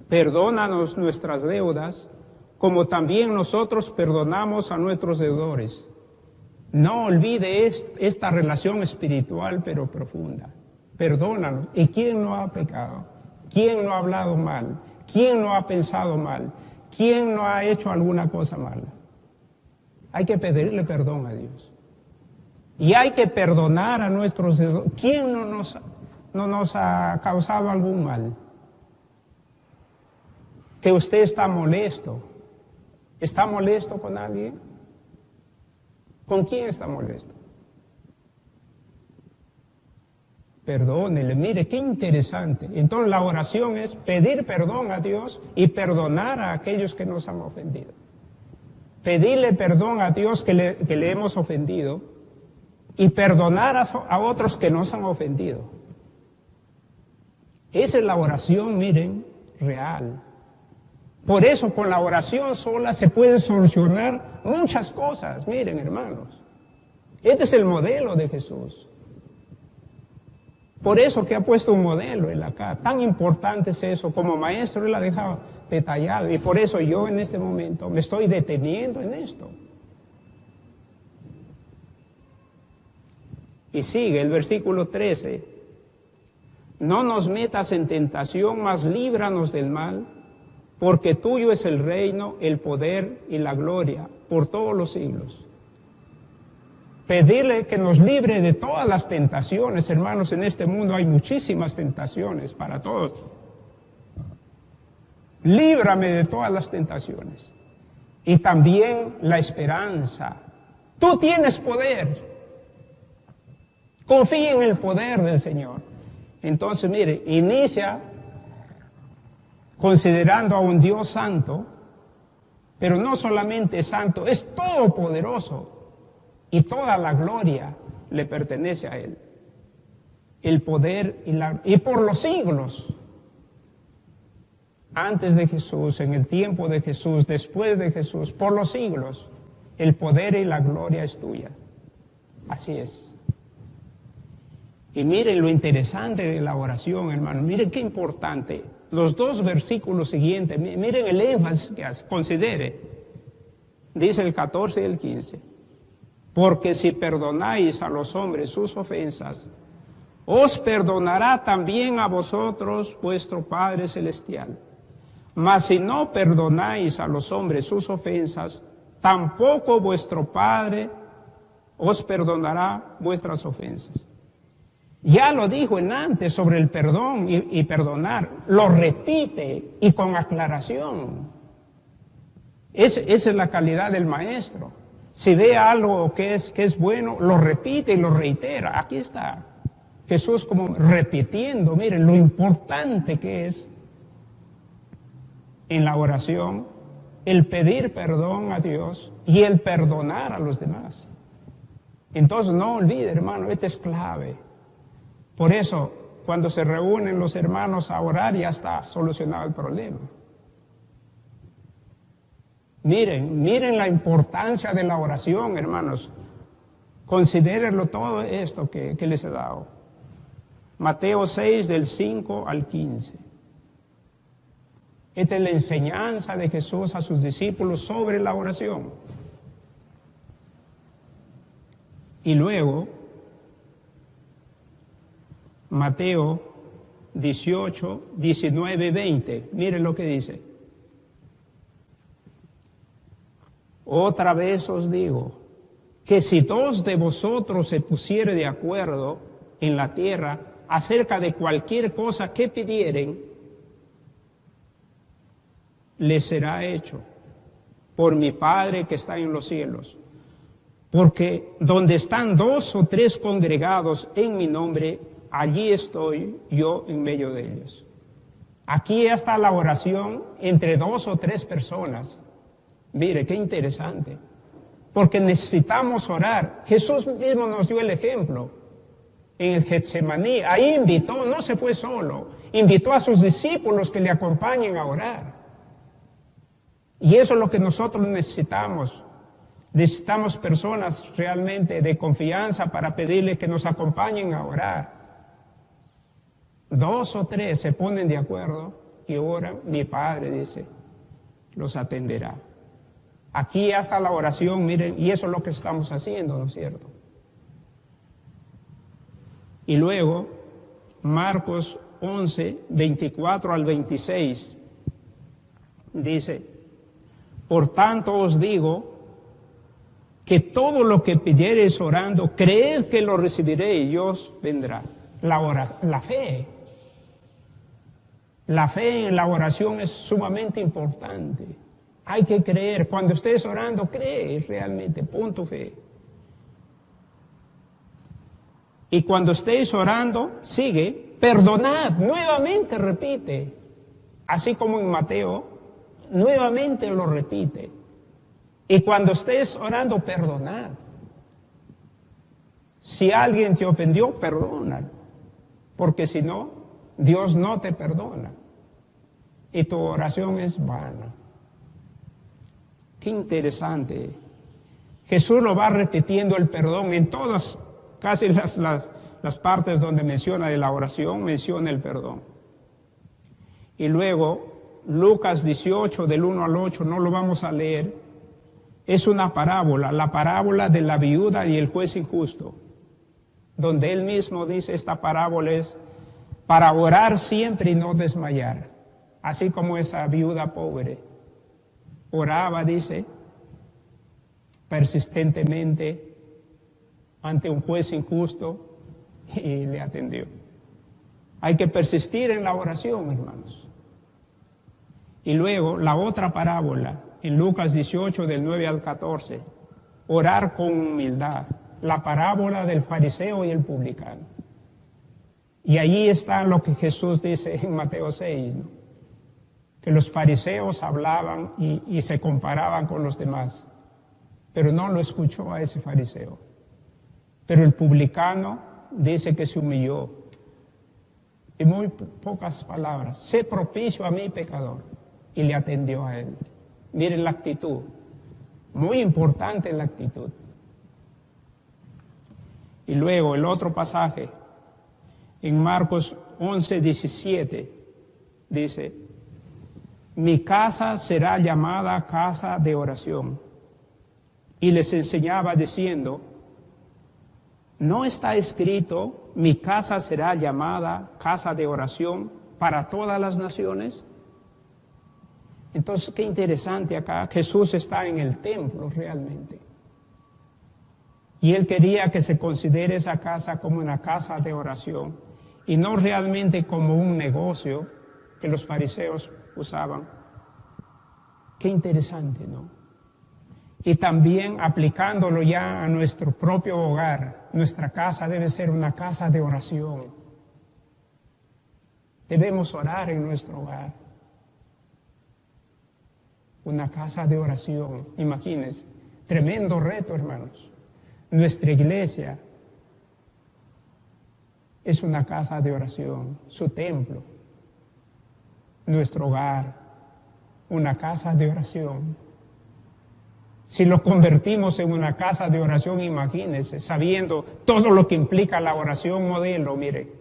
Perdónanos nuestras deudas, como también nosotros perdonamos a nuestros deudores. No olvide esta relación espiritual pero profunda. Perdónanos. ¿Y quién no ha pecado? ¿Quién no ha hablado mal? ¿Quién no ha pensado mal? ¿Quién no ha hecho alguna cosa mala? Hay que pedirle perdón a Dios. Y hay que perdonar a nuestros deudores. ¿Quién no nos ha causado algún mal? Que usted está molesto. ¿Está molesto con alguien? ¿Con quién está molesto? Perdónele. Mire, qué interesante. Entonces la oración es pedir perdón a Dios y perdonar a aquellos que nos han ofendido. Pedirle perdón a Dios que le hemos ofendido y perdonar a otros que nos han ofendido. Esa es la oración, miren, real. Por eso con la oración sola se pueden solucionar muchas cosas. Miren, hermanos, este es el modelo de Jesús. Por eso que ha puesto un modelo él acá. Tan importante es eso. Como maestro él ha dejado detallado. Y por eso yo en este momento me estoy deteniendo en esto. Y sigue el versículo 13. No nos metas en tentación, mas líbranos del mal, porque tuyo es el reino, el poder y la gloria por todos los siglos. Pedirle que nos libre de todas las tentaciones, hermanos. En este mundo hay muchísimas tentaciones para todos. Líbrame de todas las tentaciones. Y también la esperanza. Tú tienes poder. Confía en el poder del Señor. Entonces, mire, inicia considerando a un Dios santo, pero no solamente santo, es todopoderoso y toda la gloria le pertenece a Él. El poder y por los siglos, antes de Jesús, en el tiempo de Jesús, después de Jesús, por los siglos, el poder y la gloria es tuya. Así es. Y miren lo interesante de la oración, hermano. Miren qué importante. Los dos versículos siguientes, miren el énfasis que hace. Considere. Dice el 14 y el 15. Porque si perdonáis a los hombres sus ofensas, os perdonará también a vosotros vuestro Padre Celestial. Mas si no perdonáis a los hombres sus ofensas, tampoco vuestro Padre os perdonará vuestras ofensas. Ya lo dijo en antes sobre el perdón y perdonar. Lo repite y con aclaración. Esa es la calidad del maestro. Si ve algo que es bueno, lo repite y lo reitera. Aquí está Jesús como repitiendo, miren, lo importante que es en la oración el pedir perdón a Dios y el perdonar a los demás. Entonces no olvide, hermano, esto es clave. Por eso, cuando se reúnen los hermanos a orar, ya está solucionado el problema. Miren la importancia de la oración, hermanos. Considérenlo todo esto que les he dado. Mateo 6, del 5 al 15. Esta es la enseñanza de Jesús a sus discípulos sobre la oración. Y luego, Mateo 18, 19, 20. Miren lo que dice. Otra vez os digo, que si dos de vosotros se pusiere de acuerdo en la tierra acerca de cualquier cosa que pidieren, les será hecho por mi Padre que está en los cielos. Porque donde están 2 o 3 congregados en mi nombre, allí estoy yo en medio de ellos. Aquí está la oración entre 2 o 3 personas. Mire, qué interesante. Porque necesitamos orar. Jesús mismo nos dio el ejemplo. En el Getsemaní, ahí invitó, no se fue solo, invitó a sus discípulos que le acompañen a orar. Y eso es lo que nosotros necesitamos. Necesitamos personas realmente de confianza para pedirle que nos acompañen a orar. 2 o 3 se ponen de acuerdo y oran. Mi Padre, dice, los atenderá. Aquí hasta la oración, miren, y eso es lo que estamos haciendo, ¿no es cierto? Y luego, Marcos 11, 24 al 26, dice, por tanto os digo, que todo lo que pidiereis orando, creed que lo recibiréis y os vendrá. La fe. La fe en la oración es sumamente importante. Hay que creer. Cuando estés orando, cree realmente. Pon tu fe. Y cuando estéis orando, sigue. Perdonad. Nuevamente repite. Así como en Mateo, nuevamente lo repite. Y cuando estés orando, perdonad. Si alguien te ofendió, perdona. Porque si no, Dios no te perdona. Y tu oración es vana. Qué interesante. Jesús lo va repitiendo el perdón en todas, casi las partes donde menciona de la oración, menciona el perdón. Y luego, Lucas 18, del 1 al 8, no lo vamos a leer. Es una parábola, la parábola de la viuda y el juez injusto, donde él mismo dice, esta parábola es para orar siempre y no desmayar, así como esa viuda pobre oraba, dice, persistentemente ante un juez injusto y le atendió. Hay que persistir en la oración, hermanos. Y luego la otra parábola, en Lucas 18, del 9 al 14, orar con humildad, la parábola del fariseo y el publicano. Y allí está lo que Jesús dice en Mateo 6, ¿no? Que los fariseos hablaban y se comparaban con los demás, pero no lo escuchó a ese fariseo. Pero el publicano dice que se humilló. En muy pocas palabras, sé propicio a mi pecador, y le atendió a él. Miren la actitud, muy importante la actitud. Y luego el otro pasaje, en Marcos 11, 17, dice, mi casa será llamada casa de oración, y les enseñaba diciendo: ¿no está escrito, mi casa será llamada casa de oración para todas las naciones? Entonces, qué interesante acá, Jesús está en el templo realmente. Y Él quería que se considere esa casa como una casa de oración y no realmente como un negocio que los fariseos usaban. Qué interesante, ¿no? Y también aplicándolo ya a nuestro propio hogar, nuestra casa debe ser una casa de oración. Debemos orar en nuestro hogar. Una casa de oración, imagínense, tremendo reto, hermanos. Nuestra iglesia es una casa de oración, su templo. Nuestro hogar, una casa de oración. Si lo convertimos en una casa de oración, imagínense, sabiendo todo lo que implica la oración modelo, mire,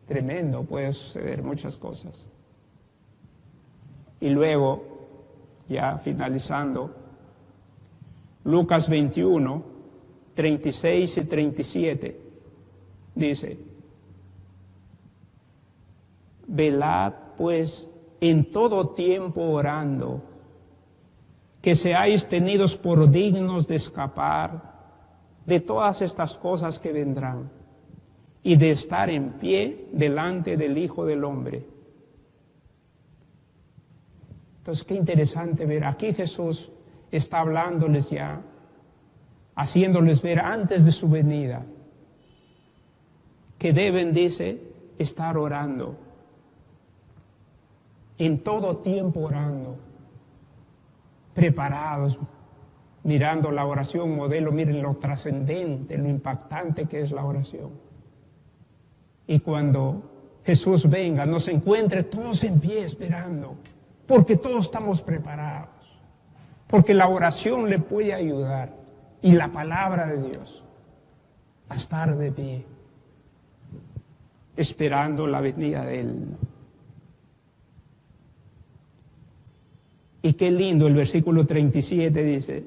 tremendo, puede suceder muchas cosas. Y luego, ya finalizando, Lucas 21, 36 y 37, dice: velad pues en todo tiempo orando, que seáis tenidos por dignos de escapar de todas estas cosas que vendrán y de estar en pie delante del Hijo del Hombre. Entonces, qué interesante ver, aquí Jesús está hablándoles ya, haciéndoles ver antes de su venida, que deben, dice, estar orando, en todo tiempo orando, preparados, mirando la oración modelo, miren lo trascendente, lo impactante que es la oración. Y cuando Jesús venga, nos encuentre todos en pie esperando, porque todos estamos preparados, porque la oración le puede ayudar, y la palabra de Dios, a estar de pie, esperando la venida de Él. Y qué lindo el versículo 37 dice: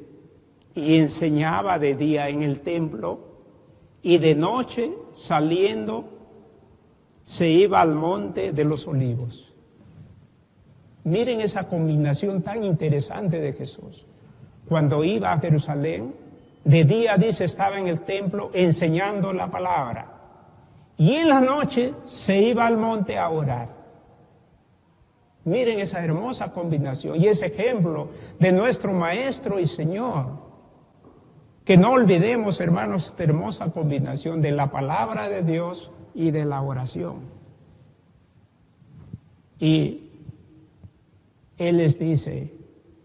y enseñaba de día en el templo, y de noche saliendo se iba al monte de los olivos. Miren esa combinación tan interesante de Jesús. Cuando iba a Jerusalén, de día, dice, estaba en el templo enseñando la palabra, y en la noche se iba al monte a orar. Miren esa hermosa combinación y ese ejemplo de nuestro Maestro y Señor. Que no olvidemos, hermanos, esta hermosa combinación de la palabra de Dios y de la oración. Y Él les dice,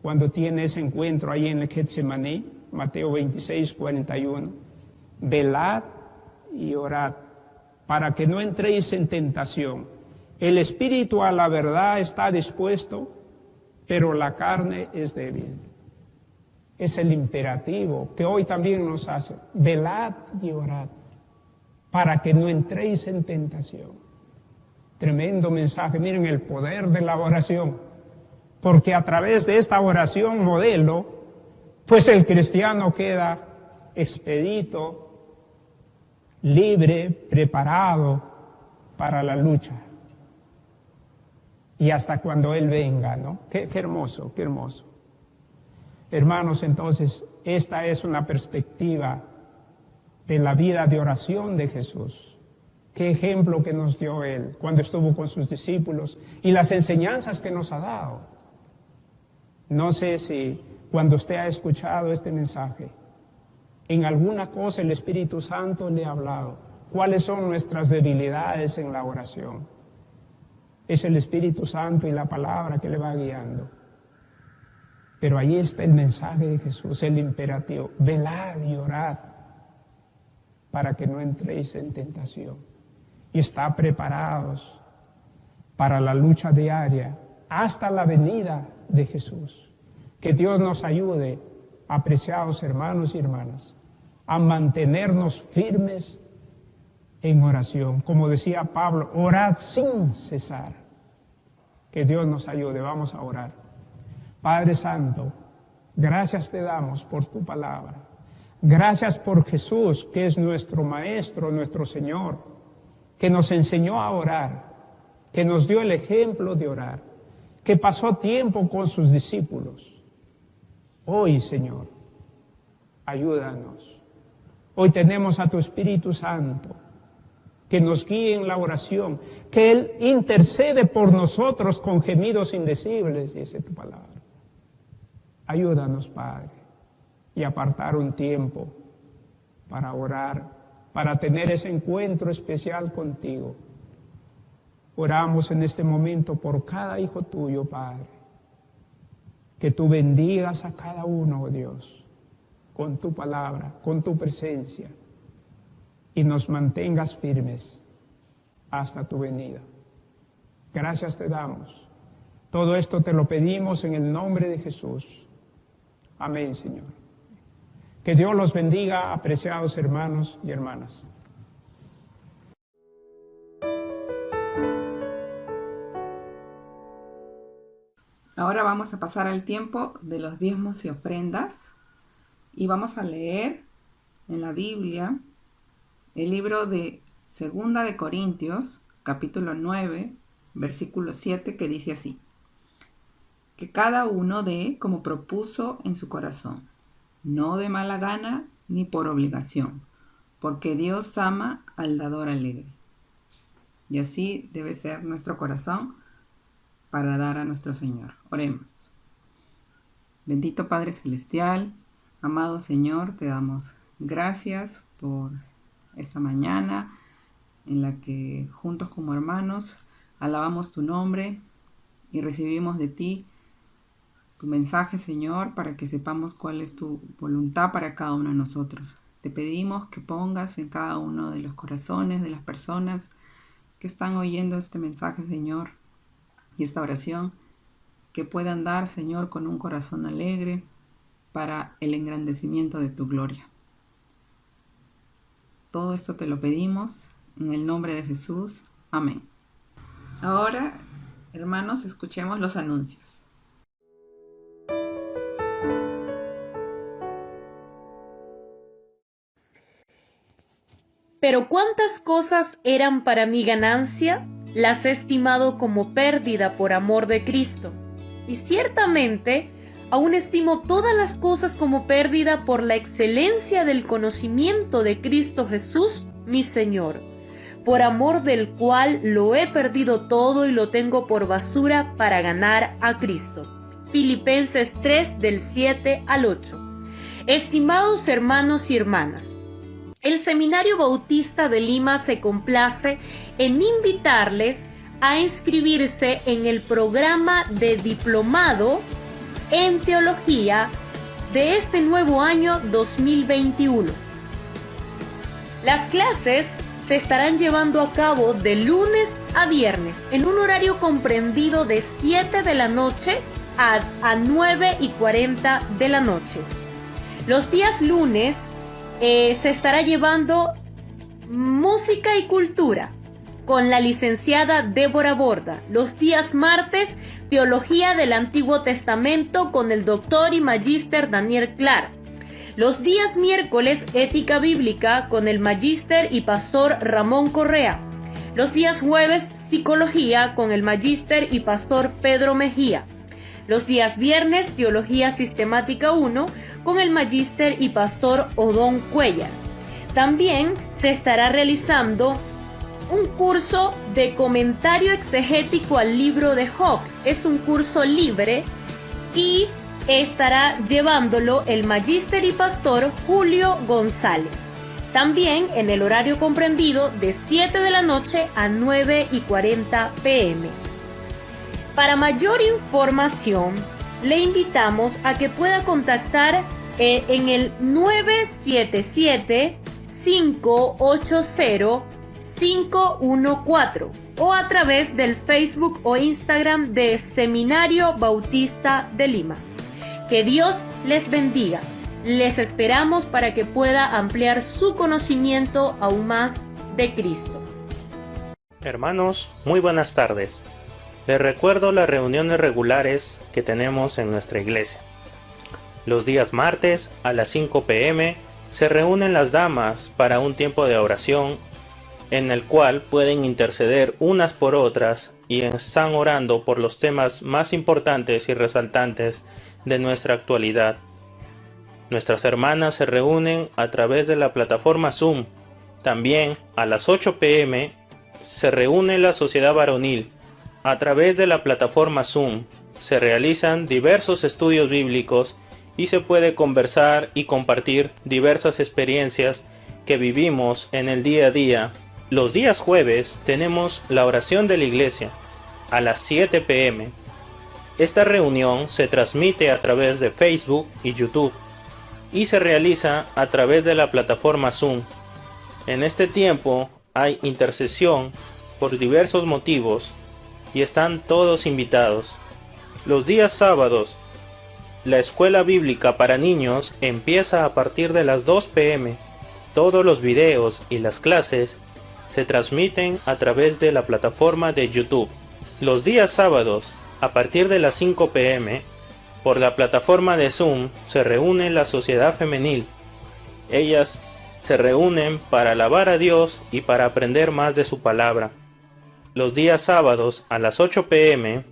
cuando tiene ese encuentro ahí en el Getsemaní, Mateo 26, 41, velad y orad para que no entréis en tentación. El espíritu a la verdad está dispuesto, pero la carne es débil. Es el imperativo que hoy también nos hace. Velad y orad para que no entréis en tentación. Tremendo mensaje. Miren el poder de la oración. Porque a través de esta oración modelo, pues el cristiano queda expedito, libre, preparado para la lucha. Y hasta cuando Él venga, ¿no? Qué hermoso, qué hermoso. Hermanos, entonces, esta es una perspectiva de la vida de oración de Jesús. Qué ejemplo que nos dio Él cuando estuvo con sus discípulos y las enseñanzas que nos ha dado. No sé si cuando usted ha escuchado este mensaje, en alguna cosa el Espíritu Santo le ha hablado. ¿Cuáles son nuestras debilidades en la oración? Es el Espíritu Santo y la palabra que le va guiando. Pero ahí está el mensaje de Jesús, el imperativo. Velad y orad para que no entréis en tentación. Y está preparados para la lucha diaria hasta la venida de Jesús. Que Dios nos ayude, apreciados hermanos y hermanas, a mantenernos firmes en oración. Como decía Pablo, orad sin cesar. Que Dios nos ayude, vamos a orar. Padre Santo, Gracias te damos por tu palabra. Gracias por Jesús, que es nuestro Maestro, nuestro Señor, que nos enseñó a orar, que nos dio el ejemplo de orar, que pasó tiempo con sus discípulos. Hoy, Señor, ayúdanos. Hoy tenemos a tu Espíritu Santo, que nos guíe en la oración, que Él intercede por nosotros con gemidos indecibles, dice tu palabra. Ayúdanos, Padre, y apartar un tiempo para orar, para tener ese encuentro especial contigo. Oramos en este momento por cada hijo tuyo, Padre. Que tú bendigas a cada uno, oh Dios, con tu palabra, con tu presencia, y nos mantengas firmes hasta tu venida. Gracias te damos. Todo esto te lo pedimos en el nombre de Jesús. Amén, Señor. Que Dios los bendiga, apreciados hermanos y hermanas. Ahora vamos a pasar al tiempo de los diezmos y ofrendas y vamos a leer en la Biblia el libro de Segunda de Corintios, capítulo 9, versículo 7, que dice así: que cada uno dé como propuso en su corazón, no de mala gana ni por obligación, porque Dios ama al dador alegre. Y así debe ser nuestro corazón para dar a nuestro Señor. Oremos. Bendito Padre Celestial, amado Señor, te damos gracias por esta mañana en la que juntos como hermanos alabamos tu nombre y recibimos de ti tu mensaje, Señor, para que sepamos cuál es tu voluntad para cada uno de nosotros. Te pedimos que pongas en cada uno de los corazones de las personas que están oyendo este mensaje, Señor, y esta oración, que puedan dar, Señor, con un corazón alegre para el engrandecimiento de tu gloria. Todo esto te lo pedimos en el nombre de Jesús. Amén. Ahora, hermanos, escuchemos los anuncios. Pero cuántas cosas eran para mi ganancia, las he estimado como pérdida por amor de Cristo. Y ciertamente, aún estimo todas las cosas como pérdida por la excelencia del conocimiento de Cristo Jesús, mi Señor, por amor del cual lo he perdido todo y lo tengo por basura para ganar a Cristo. Filipenses 3, del 7 al 8. Estimados hermanos y hermanas, el Seminario Bautista de Lima se complace en invitarles a inscribirse en el programa de diplomado en teología de este nuevo año 2021. Las clases se estarán llevando a cabo de lunes a viernes en un horario comprendido de 7 de la noche a 9:40 de la noche. Los días lunes se estará llevando música y cultura con la licenciada Débora Borda. Los días martes, teología del Antiguo Testamento con el doctor y magíster Daniel Clark. Los días miércoles, ética bíblica con el magíster y pastor Ramón Correa. Los días jueves, psicología con el magíster y pastor Pedro Mejía. Los días viernes, teología sistemática 1 con el magíster y pastor Odón Cuellar. También se estará realizando un curso de comentario exegético al libro de Job. Es un curso libre y estará llevándolo el magíster y pastor Julio González. También en el horario comprendido de 7 de la noche a 9:40 p.m. Para mayor información, le invitamos a que pueda contactar en el 977-580-514 o a través del Facebook o Instagram de Seminario Bautista de Lima. Que Dios les bendiga. Les esperamos para que pueda ampliar su conocimiento aún más de Cristo. Hermanos, muy buenas tardes. Les recuerdo las reuniones regulares que tenemos en nuestra iglesia. Los días martes a las 5 p.m. se reúnen las damas para un tiempo de oración en el cual pueden interceder unas por otras y están orando por los temas más importantes y resaltantes de nuestra actualidad. Nuestras hermanas se reúnen a través de la plataforma Zoom. También a las 8 p.m. se reúne la sociedad varonil. A través de la plataforma Zoom se realizan diversos estudios bíblicos y se puede conversar y compartir diversas experiencias que vivimos en el día a día. Los días jueves tenemos la oración de la iglesia a las 7 p.m. Esta reunión se transmite a través de Facebook y YouTube y se realiza a través de la plataforma Zoom. En este tiempo hay intercesión por diversos motivos y están todos invitados. Los días sábados, la escuela bíblica para niños empieza a partir de las 2 p.m. Todos los videos y las clases se transmiten a través de la plataforma de YouTube. Los días sábados, a partir de las 5 p.m., por la plataforma de Zoom se reúne la sociedad femenil. Ellas se reúnen para alabar a Dios y para aprender más de su palabra. Los días sábados, a las 8 p.m.,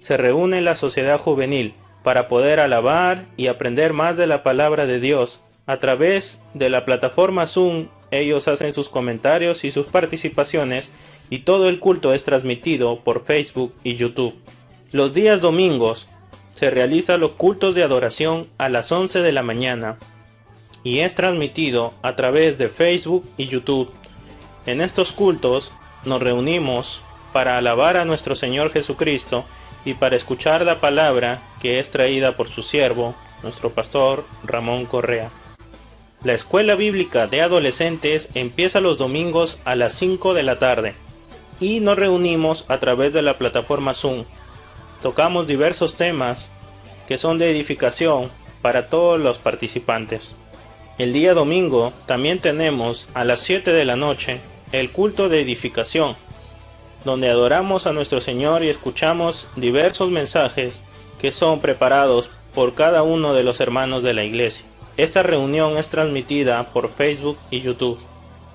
se reúne la sociedad juvenil para poder alabar y aprender más de la palabra de Dios. A través de la plataforma Zoom, ellos hacen sus comentarios y sus participaciones y todo el culto es transmitido por Facebook y YouTube. Los días domingos se realizan los cultos de adoración a las 11 de la mañana y es transmitido a través de Facebook y YouTube. En estos cultos nos reunimos para alabar a nuestro Señor Jesucristo y para escuchar la palabra que es traída por su siervo, nuestro pastor Ramón Correa. La escuela bíblica de adolescentes empieza los domingos a las 5 de la tarde y nos reunimos a través de la plataforma Zoom. Tocamos diversos temas que son de edificación para todos los participantes. El día domingo también tenemos a las 7 de la noche el culto de edificación, donde adoramos a nuestro Señor y escuchamos diversos mensajes que son preparados por cada uno de los hermanos de la iglesia. Esta reunión es transmitida por Facebook y YouTube.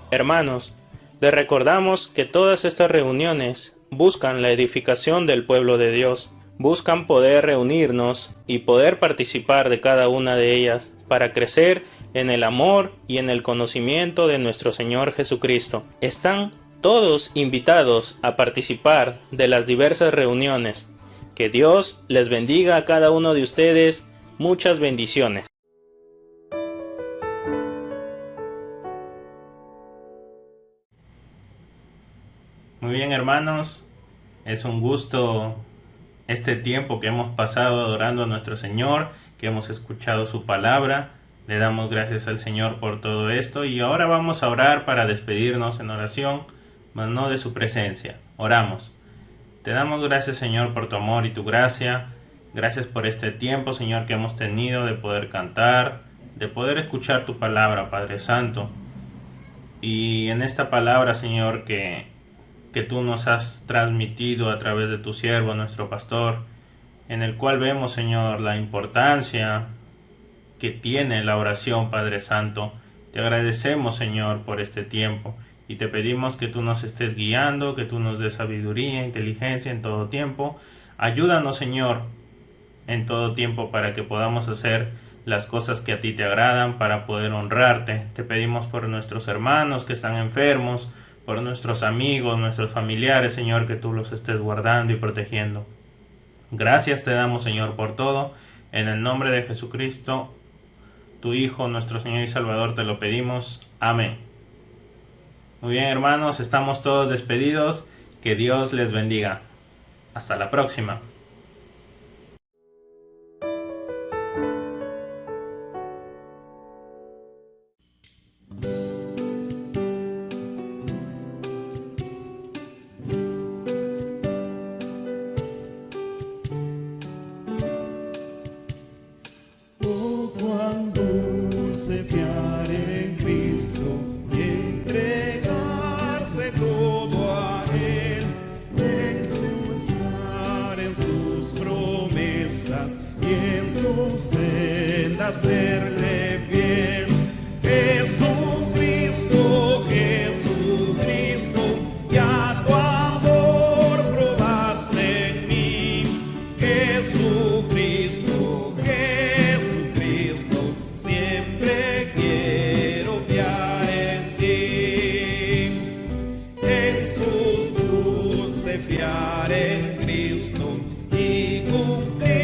Hermanos, les recordamos que todas estas reuniones buscan la edificación del pueblo de Dios, buscan poder reunirnos y poder participar de cada una de ellas para crecer en el amor y en el conocimiento de nuestro Señor Jesucristo. Están todos invitados a participar de las diversas reuniones. Que Dios les bendiga a cada uno de ustedes. Muchas bendiciones. Muy bien, hermanos, es un gusto este tiempo que hemos pasado adorando a nuestro Señor, que hemos escuchado su palabra. Le damos gracias al Señor por todo esto y ahora vamos a orar para despedirnos en oración, mas no de su presencia. Oramos. Te damos gracias, Señor, por tu amor y tu gracia. Gracias por este tiempo, Señor, que hemos tenido de poder cantar, de poder escuchar tu palabra, Padre Santo. Y en esta palabra, Señor, que tú nos has transmitido a través de tu siervo, nuestro pastor, en el cual vemos, Señor, la importancia que tiene la oración, Padre Santo. Te agradecemos, Señor, por este tiempo y te pedimos que tú nos estés guiando, que tú nos des sabiduría, inteligencia en todo tiempo. Ayúdanos, Señor, en todo tiempo para que podamos hacer las cosas que a ti te agradan, para poder honrarte. Te pedimos por nuestros hermanos que están enfermos, por nuestros amigos, nuestros familiares, Señor, que tú los estés guardando y protegiendo. Gracias te damos, Señor, por todo. En el nombre de Jesucristo, tu Hijo, nuestro Señor y Salvador, te lo pedimos. Amén. Muy bien, hermanos, estamos todos despedidos. Que Dios les bendiga. Hasta la próxima. Oh, cuán dulce fiar en Cristo y entregarse todo a Él, en su estar, en su y en su senda serle fiel. Jesucristo, Jesucristo, ya tu amor probaste en mí. Jesucristo, Jesucristo, siempre quiero fiar en ti. Jesús dulce fiar en Cristo y cumplir